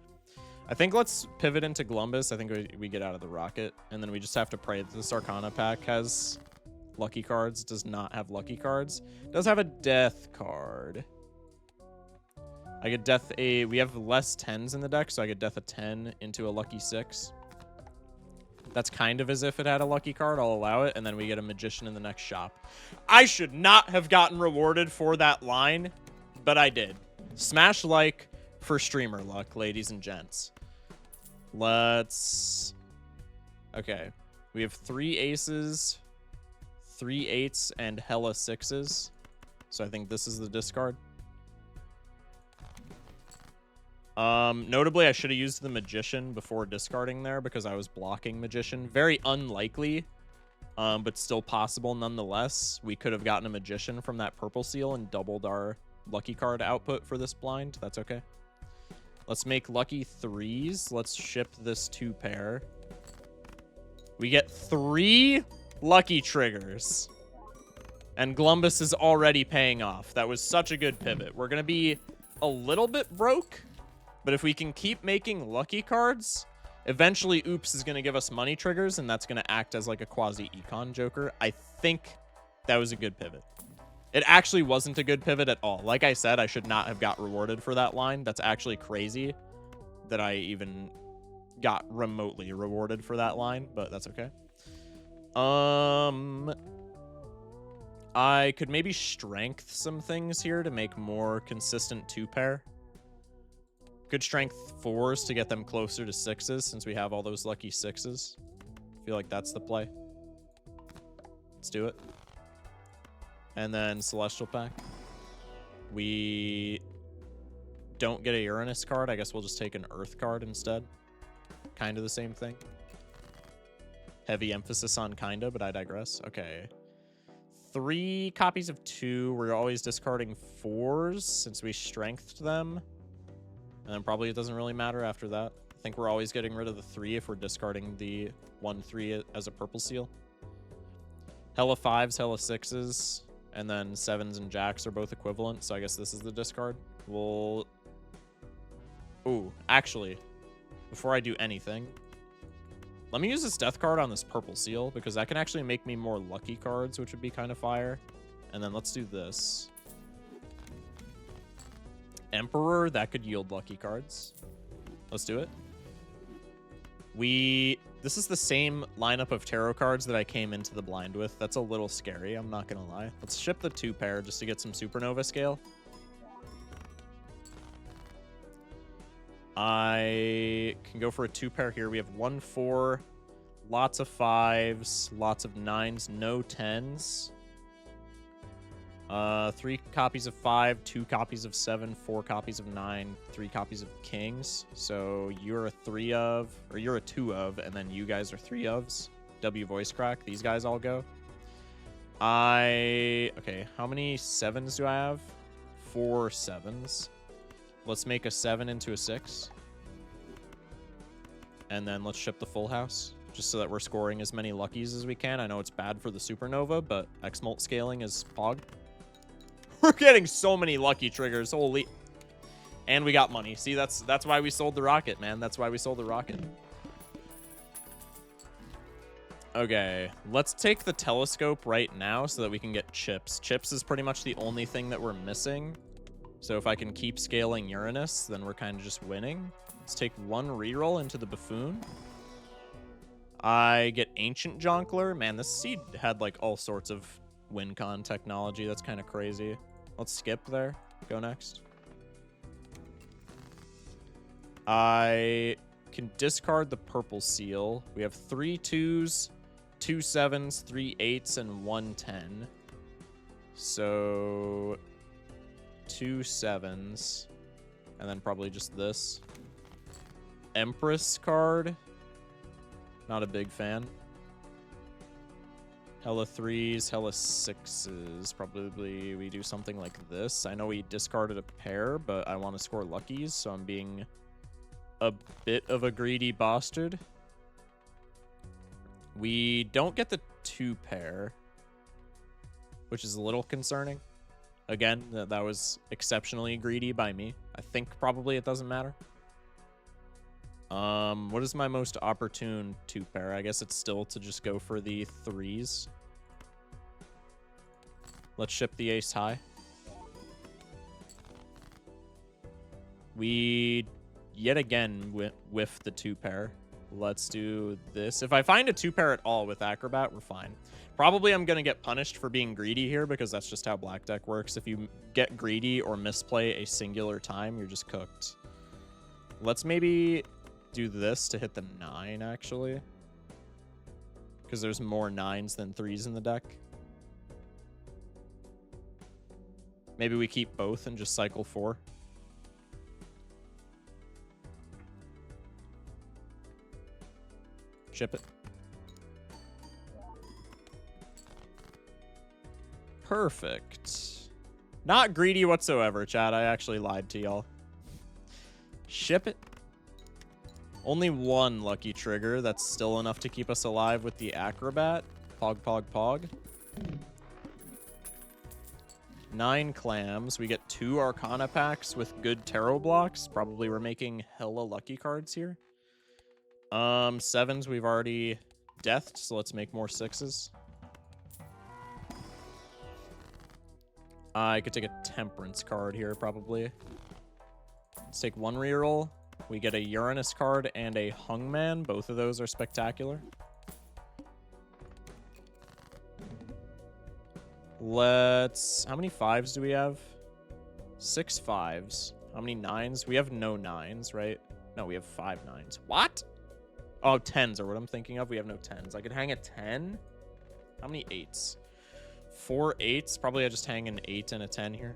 I think let's pivot into Glumbus. I think we get out of the Rocket, and then we just have to pray that this Arcana pack has lucky cards. It does not have lucky cards. It does have a death card. I get death a... We have less 10s in the deck, so I get death a 10 into a lucky 6. That's kind of as if it had a lucky card. I'll allow it, and then we get a Magician in the next shop. I should not have gotten rewarded for that line, but I did. Smash like for streamer luck, ladies and gents. Let's... Okay. We have 3 aces, 3 8s, and hella 6s. So I think this is the discard. Notably, I should have used the Magician before discarding there because I was blocking Magician. Very unlikely, but still possible nonetheless. We could have gotten a Magician from that purple seal and doubled our lucky card output for this blind. That's okay. Let's make lucky 3s. Let's ship this 2 pair. We get 3 lucky triggers. And Glumbus is already paying off. That was such a good pivot. We're going to be a little bit broke, but if we can keep making lucky cards, eventually Oops is going to give us money triggers, and that's going to act as like a quasi-econ joker. I think that was a good pivot. It actually wasn't a good pivot at all. Like I said, I should not have got rewarded for that line. That's actually crazy that I even got remotely rewarded for that line, but that's okay. I could maybe strength some things here to make more consistent 2-pair. Good strength 4s to get them closer to 6s since we have all those lucky 6s. I feel like that's the play. Let's do it. And then Celestial Pack. We don't get a Uranus card. I guess we'll just take an Earth card instead. Kind of the same thing. Heavy emphasis on kinda, but I digress. Okay. 3 copies of 2. We're always discarding 4s since we strengthed them. And then probably it doesn't really matter after that. I think we're always getting rid of the 3 if we're discarding the 1-3 as a purple seal. Hella 5s, hella 6s, and then 7s and jacks are both equivalent, so I guess this is the discard. We'll... Ooh, actually, before I do anything, let me use this death card on this purple seal, because that can actually make me more lucky cards, which would be kind of fire. And then let's do this. Emperor, that could yield lucky cards. Let's do it. This is the same lineup of tarot cards that I came into the blind with. That's a little scary, I'm not gonna lie. Let's ship the 2-pair just to get some supernova scale. I can go for a 2-pair here. We have 1, 4, lots of 5s, lots of 9s, no 10s. 3 copies of 5, 2 copies of 7, 4 copies of 9, 3 copies of kings. So you're a 3 of, or you're a 2 of, and then you guys are 3 ofs. W voice crack. These guys all go. Okay, how many 7s do I have? 4 7s. Let's make a 7 into a 6. And then let's ship the full house, just so that we're scoring as many luckies as we can. I know it's bad for the supernova, but X-Molt scaling is pog. We're getting so many lucky triggers, holy. And we got money. See, that's why we sold the rocket, man. That's why we sold the rocket. Okay, let's take the telescope right now so that we can get chips. Chips is pretty much the only thing that we're missing. So if I can keep scaling Uranus, then we're kind of just winning. Let's take 1 reroll into the buffoon. I get Ancient Jonkler. Man, this seed had like all sorts of WinCon technology. That's kind of crazy. Let's skip there. Go next. I can discard the purple seal. We have 3 2s, 2 7s, 3 8s, and 1 10. So 2 7s, and then probably just this. Empress card. Not a big fan. Hella 3s, hella 6s. Probably we do something like this. I know we discarded a pair, but I want to score luckies, so I'm being a bit of a greedy bastard. We don't get the 2-pair, which is a little concerning. Again, that was exceptionally greedy by me. I think probably it doesn't matter. What is my most opportune 2-pair? I guess it's still to just go for the 3s. Let's ship the ace high. We yet again whiff the 2-pair. Let's do this. If I find a 2-pair at all with Acrobat, we're fine. Probably I'm going to get punished for being greedy here because that's just how Black Deck works. If you get greedy or misplay a singular time, you're just cooked. Let's maybe do this to hit the 9, actually. Because there's more 9s than 3s in the deck. Maybe we keep both and just cycle 4. Ship it. Perfect. Not greedy whatsoever, chat. I actually lied to y'all. Ship it. Only one lucky trigger. That's still enough to keep us alive with the acrobat. Pog, pog, pog. 9 clams. We get 2 Arcana packs with good tarot blocks. Probably we're making hella lucky cards here. 7s we've already deathed, so let's make more 6s. I could take a Temperance card here, probably. Let's take 1 reroll. We get a Uranus card and a Hungman. Both of those are spectacular. Let's... How many 5s do we have? 6 5s. How many 9s? We have no 9s, right? No, we have 5 9s. What? Oh, 10s are what I'm thinking of. We have no 10s. I could hang a 10. How many 8s? 4 8s. Probably I just hang an 8 and a 10 here.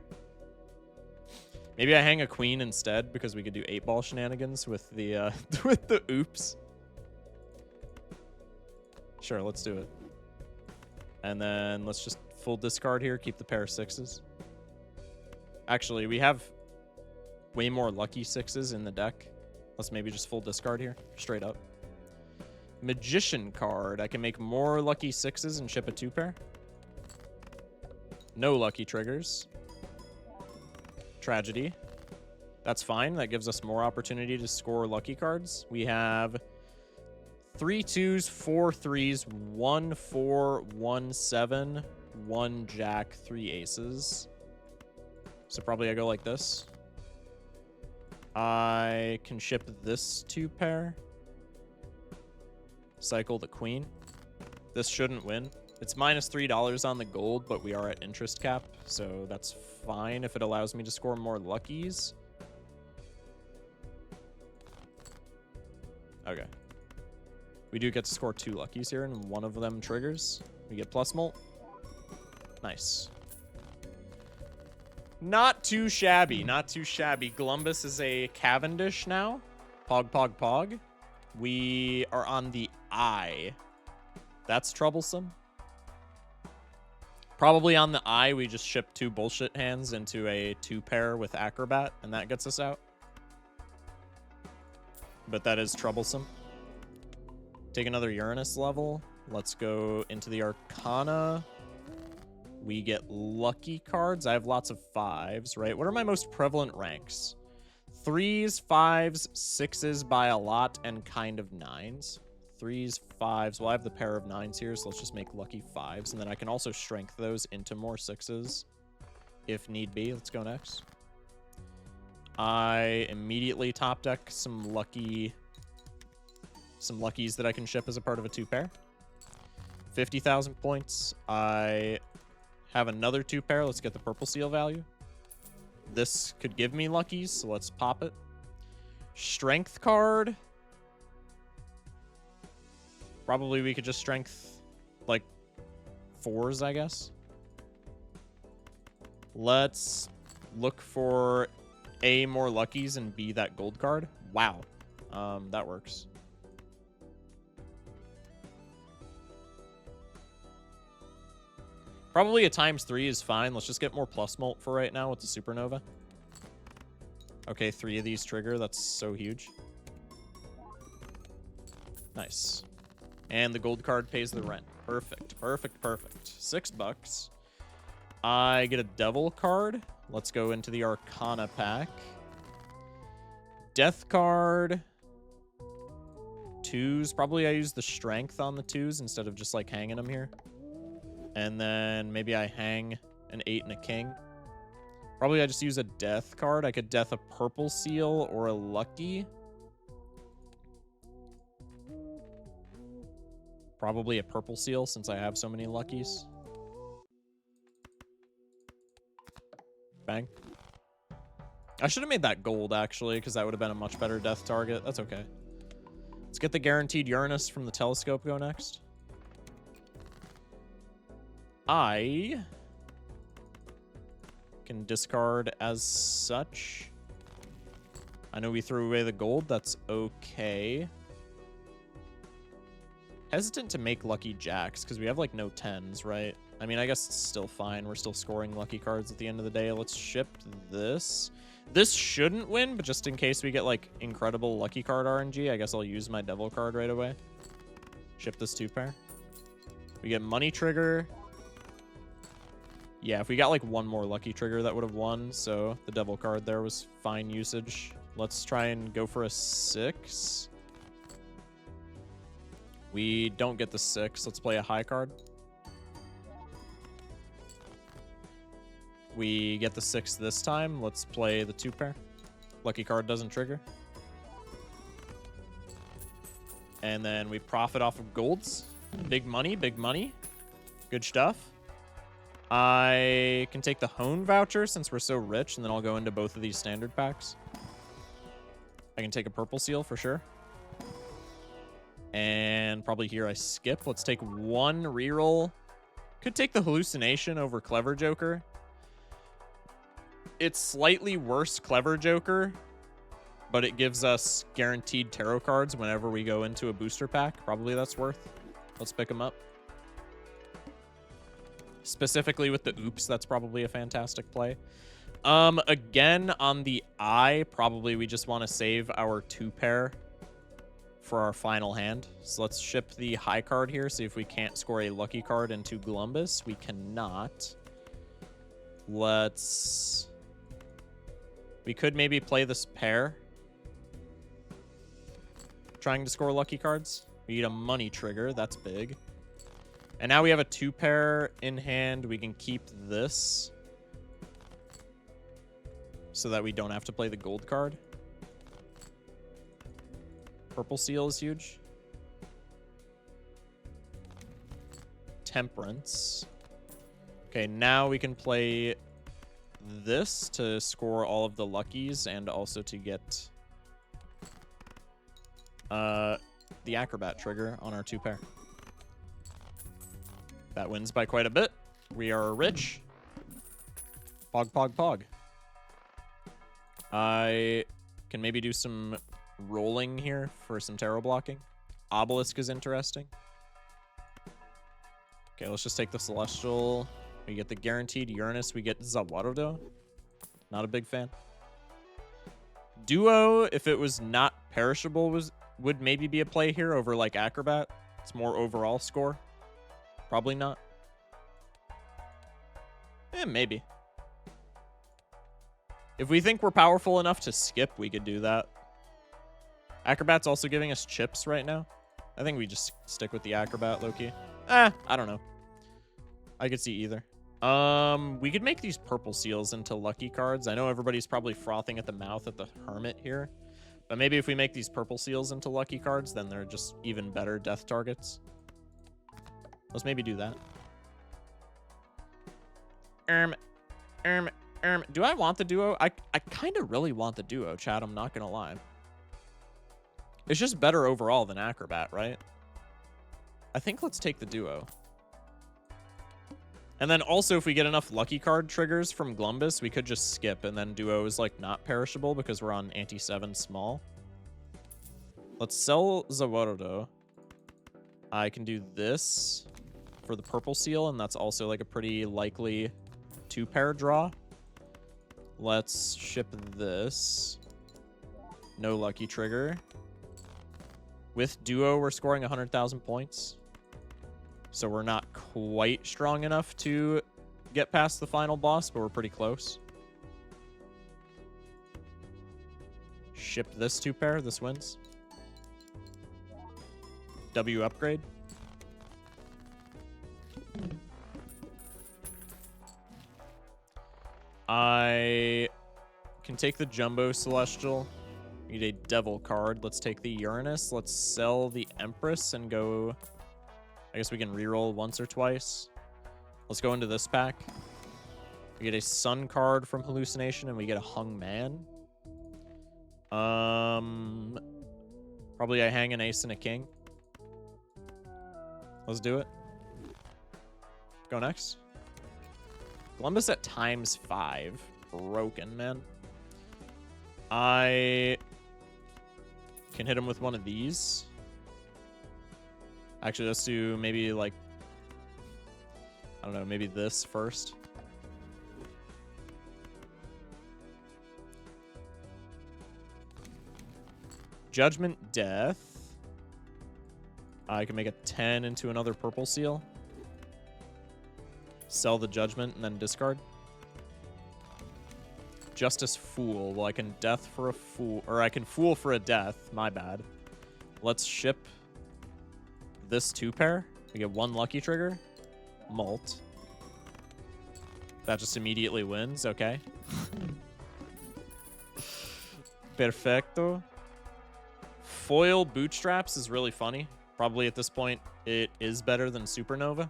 Maybe I hang a queen instead because we could do 8-ball shenanigans with the with the oops. Sure, let's do it. And then let's just full discard here, keep the pair of 6s. Actually, we have way more lucky 6s in the deck. Let's maybe just full discard here, straight up. Magician card. I can make more lucky 6s and ship a 2-pair. No lucky triggers. Tragedy. That's fine. That gives us more opportunity to score lucky cards. We have 3 2s, 4 3s, 1 4, 1 7, 1 jack, 3 aces. So probably I go like this. I can ship this 2-pair. Cycle the queen. This shouldn't win. It's minus $3 on the gold, but we are at interest cap, so that's fine if it allows me to score more luckies. Okay. We do get to score 2 luckies here, and one of them triggers. We get plus mult. Nice. Not too shabby, not too shabby. Columbus is a Cavendish now. Pog, pog, pog. We are on the eye. That's troublesome. Probably on the eye, we just ship 2 bullshit hands into a 2-pair with Acrobat, and that gets us out. But that is troublesome. Take another Uranus level. Let's go into the Arcana. We get lucky cards. I have lots of 5s, right? What are my most prevalent ranks? 3s, 5s, 6s by a lot, and kind of 9s. 3s, 5s. Well, I have the pair of 9s here, so let's just make lucky 5s. And then I can also strength those into more 6s if need be. Let's go next. I immediately top deck some luckies that I can ship as a part of a 2-pair. 50,000 points. I have another 2-pair. Let's get the purple seal value. This could give me luckies, so let's pop it. Strength card. Probably we could just strength, like, 4s, I guess. Let's look for A, more luckies, and B, that gold card. Wow. That works. Probably a ×3 is fine. Let's just get more plus mult for right now with the supernova. Okay, 3 of these trigger. That's so huge. Nice. And the gold card pays the rent. Perfect, perfect, perfect. $6. I get a devil card. Let's go into the Arcana pack. Death card. 2s. Probably I use the strength on the 2s instead of just like hanging them here. And then maybe I hang an 8 and a king. Probably I just use a death card. I could death a purple seal or a lucky. Probably a purple seal since I have so many luckies. Bang. I should have made that gold, actually, because that would have been a much better death target. That's okay. Let's get the guaranteed Uranus from the telescope go next. I can discard as such. I know we threw away the gold. That's okay. Hesitant to make lucky jacks because we have like no 10s, right? I mean, I guess it's still fine. We're still scoring lucky cards at the end of the day. Let's ship this. This shouldn't win, but just in case we get, like, incredible lucky card RNG, I guess I'll use my devil card right away. Ship this 2-pair. We get money trigger. Yeah, if we got, like, one more lucky trigger, that would have won, so the devil card there was fine usage. Let's try and go for a 6. We don't get the 6. Let's play a high card. We get the 6 this time. Let's play the 2-pair. Lucky card doesn't trigger. And then we profit off of golds. Big money, big money. Good stuff. I can take the Hone voucher since we're so rich, and then I'll go into both of these standard packs. I can take a purple seal for sure. And probably here I skip. Let's take one reroll. Could take the hallucination over Clever Joker. It's slightly worse Clever Joker, but it gives us guaranteed tarot cards whenever we go into a booster pack. Probably that's worth. Let's pick them up. Specifically with the oops, that's probably a fantastic play. Again, on the eye, probably we just want to save our 2-pair for our final hand. So let's ship the high card here, see if we can't score a lucky card into Columbus. We cannot. We could maybe play this pair. Trying to score lucky cards. We need a money trigger. That's big. And now we have a 2-pair in hand. We can keep this so that we don't have to play the gold card. Purple seal is huge. Temperance. Okay, now we can play this to score all of the luckies and also to get the acrobat trigger on our 2-pair. That wins by quite a bit. We are rich. Pog, pog, pog. I can maybe do some rolling here for some tarot blocking. Obelisk is interesting. Okay, let's just take the Celestial. We get the guaranteed Uranus. We get Zawarudo. Not a big fan. Duo, if it was not perishable, would maybe be a play here over like Acrobat. It's more overall score. Probably not. Maybe. If we think we're powerful enough to skip, we could do that. Acrobat's also giving us chips right now. I think we just stick with the Acrobat, low-key. I don't know. I could see either. We could make these purple seals into lucky cards. I know everybody's probably frothing at the mouth at the Hermit here. But maybe if we make these purple seals into lucky cards, then they're just even better death targets. Let's maybe do that. Do I want the duo? I kind of really want the duo, Chad. I'm not going to lie. It's just better overall than Acrobat, right? I think let's take the duo. And then also, if we get enough lucky card triggers from Glumbus, we could just skip, and then duo is, like, not perishable because we're on anti-7 small. Let's sell Zawarudo. I can do this for the purple seal, and that's also, like, a pretty likely 2-pair draw. Let's ship this. No lucky trigger. With duo, we're scoring 100,000 points. So we're not quite strong enough to get past the final boss, but we're pretty close. Ship this 2-pair. This wins. W upgrade. I can take the Jumbo Celestial. Need a Devil card. Let's take the Uranus. Let's sell the Empress and go... I guess we can reroll once or twice. Let's go into this pack. We get a Sun card from Hallucination, and we get a Hung Man. Probably I hang an Ace and a King. Let's do it. Go next. Columbus at ×5. Broken, man. I can hit him with one of these. Actually, let's do maybe like, I don't know, maybe this first. Judgment Death. I can make a 10 into another purple seal. Sell the Judgment and then discard. Justice Fool. Well, I can death for a fool, or I can fool for a death. My bad. Let's ship this 2-pair. We get 1 lucky trigger. Malt. That just immediately wins. Okay. Perfecto. Foil Bootstraps is really funny. Probably at this point, it is better than Supernova.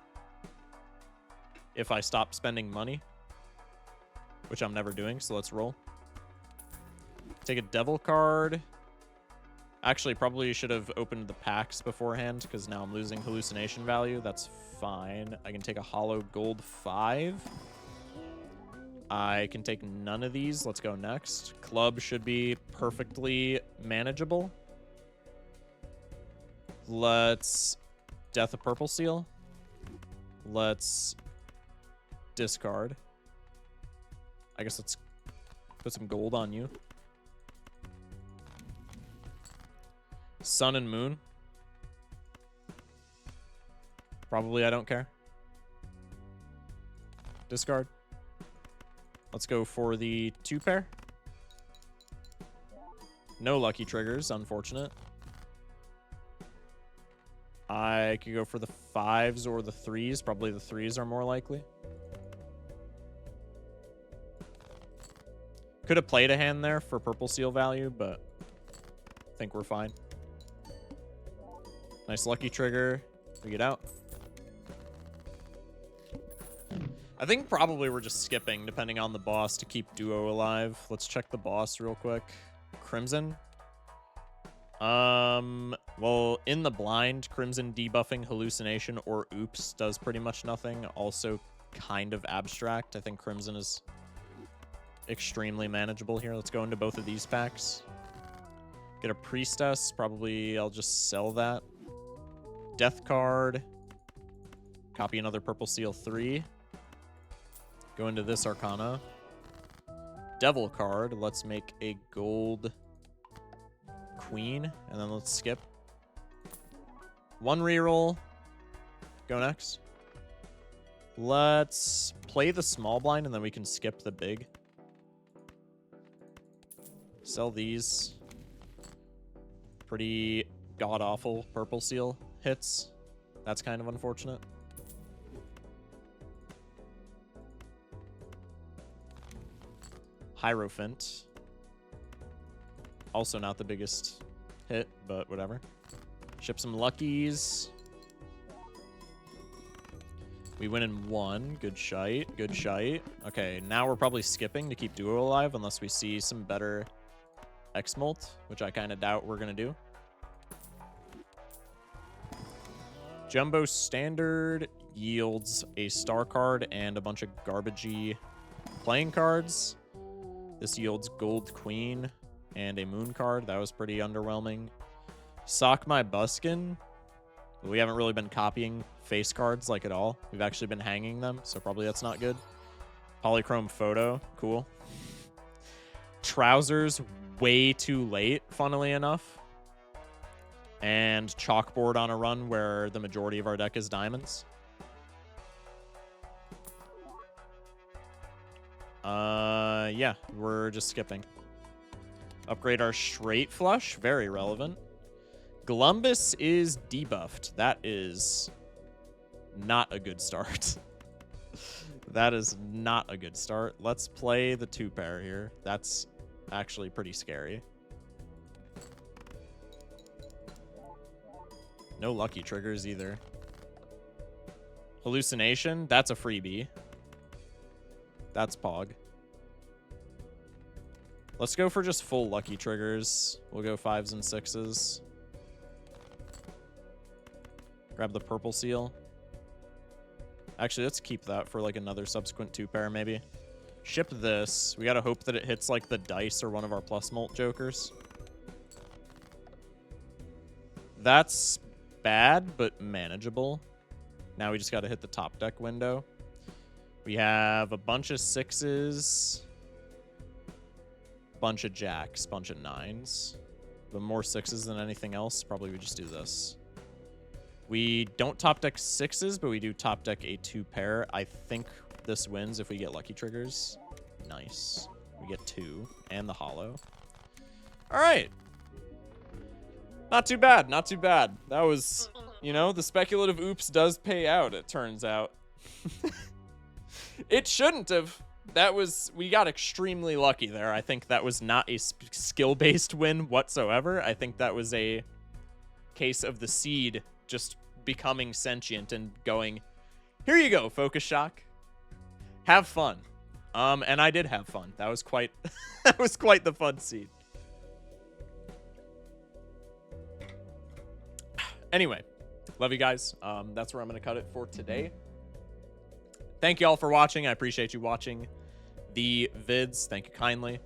If I stop spending money. Which I'm never doing, so let's roll. Take a Devil card. Actually, probably should have opened the packs beforehand, because now I'm losing hallucination value. That's fine. I can take a Hollow Gold 5. I can take none of these. Let's go next. Club should be perfectly manageable. Let's Death a Purple Seal. Let's discard. I guess let's put some gold on you. Sun and Moon. Probably I don't care. Discard. Let's go for the 2-pair. No lucky triggers, unfortunate. I could go for the 5s or the 3s. Probably the 3s are more likely. Could have played a hand there for purple seal value, but I think we're fine. Nice lucky trigger. We get out. I think probably we're just skipping, depending on the boss, to keep duo alive. Let's check the boss real quick. Crimson. Well, in the blind, Crimson debuffing hallucination or oops does pretty much nothing. Also kind of abstract. I think Crimson is extremely manageable here. Let's go into both of these packs. Get a Priestess. Probably I'll just sell that. Death card. Copy another Purple Seal 3. Go into this Arcana. Devil card. Let's make a gold Queen. And then let's skip. 1 reroll. Go next. Let's play the small blind and then we can skip the big. Sell these. Pretty god-awful Purple Seal hits. That's kind of unfortunate. Hierophant. Also not the biggest hit, but whatever. Ship some luckies. We win in 1. Good shite. Good shite. Okay, now we're probably skipping to keep duo alive unless we see some better X-Molt, which I kind of doubt we're going to do. Jumbo Standard yields a star card and a bunch of garbagey playing cards. This yields Gold Queen and a Moon card. That was pretty underwhelming. Sock My Buskin. We haven't really been copying face cards like at all. We've actually been hanging them, so probably that's not good. Polychrome Photo. Cool. Trousers way too late, funnily enough. And Chalkboard on a run where the majority of our deck is diamonds. Yeah, we're just skipping. Upgrade our straight flush. Very relevant. Glumbus is debuffed. That is not a good start. That is not a good start. Let's play the 2-pair here. That's actually pretty scary. No lucky triggers either. Hallucination. That's a freebie. That's Pog. Let's go for just full lucky triggers. We'll go 5s and 6s. Grab the Purple Seal. Actually, let's keep that for like another subsequent 2-pair maybe. Ship this. We gotta hope that it hits like the dice or one of our plus molt jokers. That's bad, but manageable. Now we just gotta hit the top deck window. We have a bunch of 6s. Bunch of jacks, bunch of 9s. but more 6s than anything else. Probably we just do this. We don't top deck 6s, but we do top deck a 2 pair. I think this wins if we get lucky triggers. Nice. We get 2 and the hollow. All right. Not too bad. Not too bad. That was, you know, the speculative oops does pay out, it turns out. It shouldn't have. We got extremely lucky there. I think that was not a skill-based win whatsoever. I think that was a case of the seed just becoming sentient and going, here you go, Focus Shock. Have fun. And I did have fun. That was quite that was quite the fun seed. Anyway, love you guys. That's where I'm going to cut it for today. Thank you all for watching. I appreciate you watching the vids. Thank you kindly.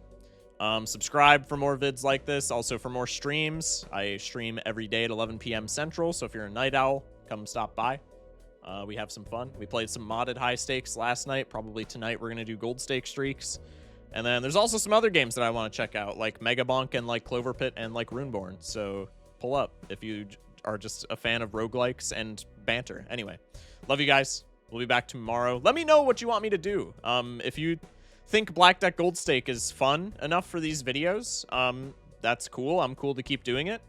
Subscribe for more vids like this. Also for more streams. I stream every day at 11 p.m. Central. So if you're a night owl, come stop by. We have some fun. We played some modded high stakes last night. Probably tonight we're going to do gold stake streaks. And then there's also some other games that I want to check out, like Mega Bonk and like Clover Pit and like Runeborn. So pull up if you are just a fan of roguelikes and banter. Anyway, love you guys. We'll be back tomorrow. Let me know what you want me to do. If you think Black Deck Gold Stake is fun enough for these videos, that's cool. I'm cool to keep doing it.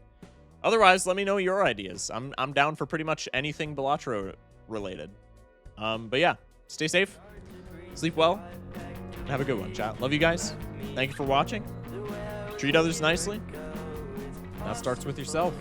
Otherwise, let me know your ideas. I'm down for pretty much anything Balatro related. But yeah, stay safe, sleep well, and have a good one, chat. Love you guys. Thank you for watching. Treat others nicely. That starts with yourself.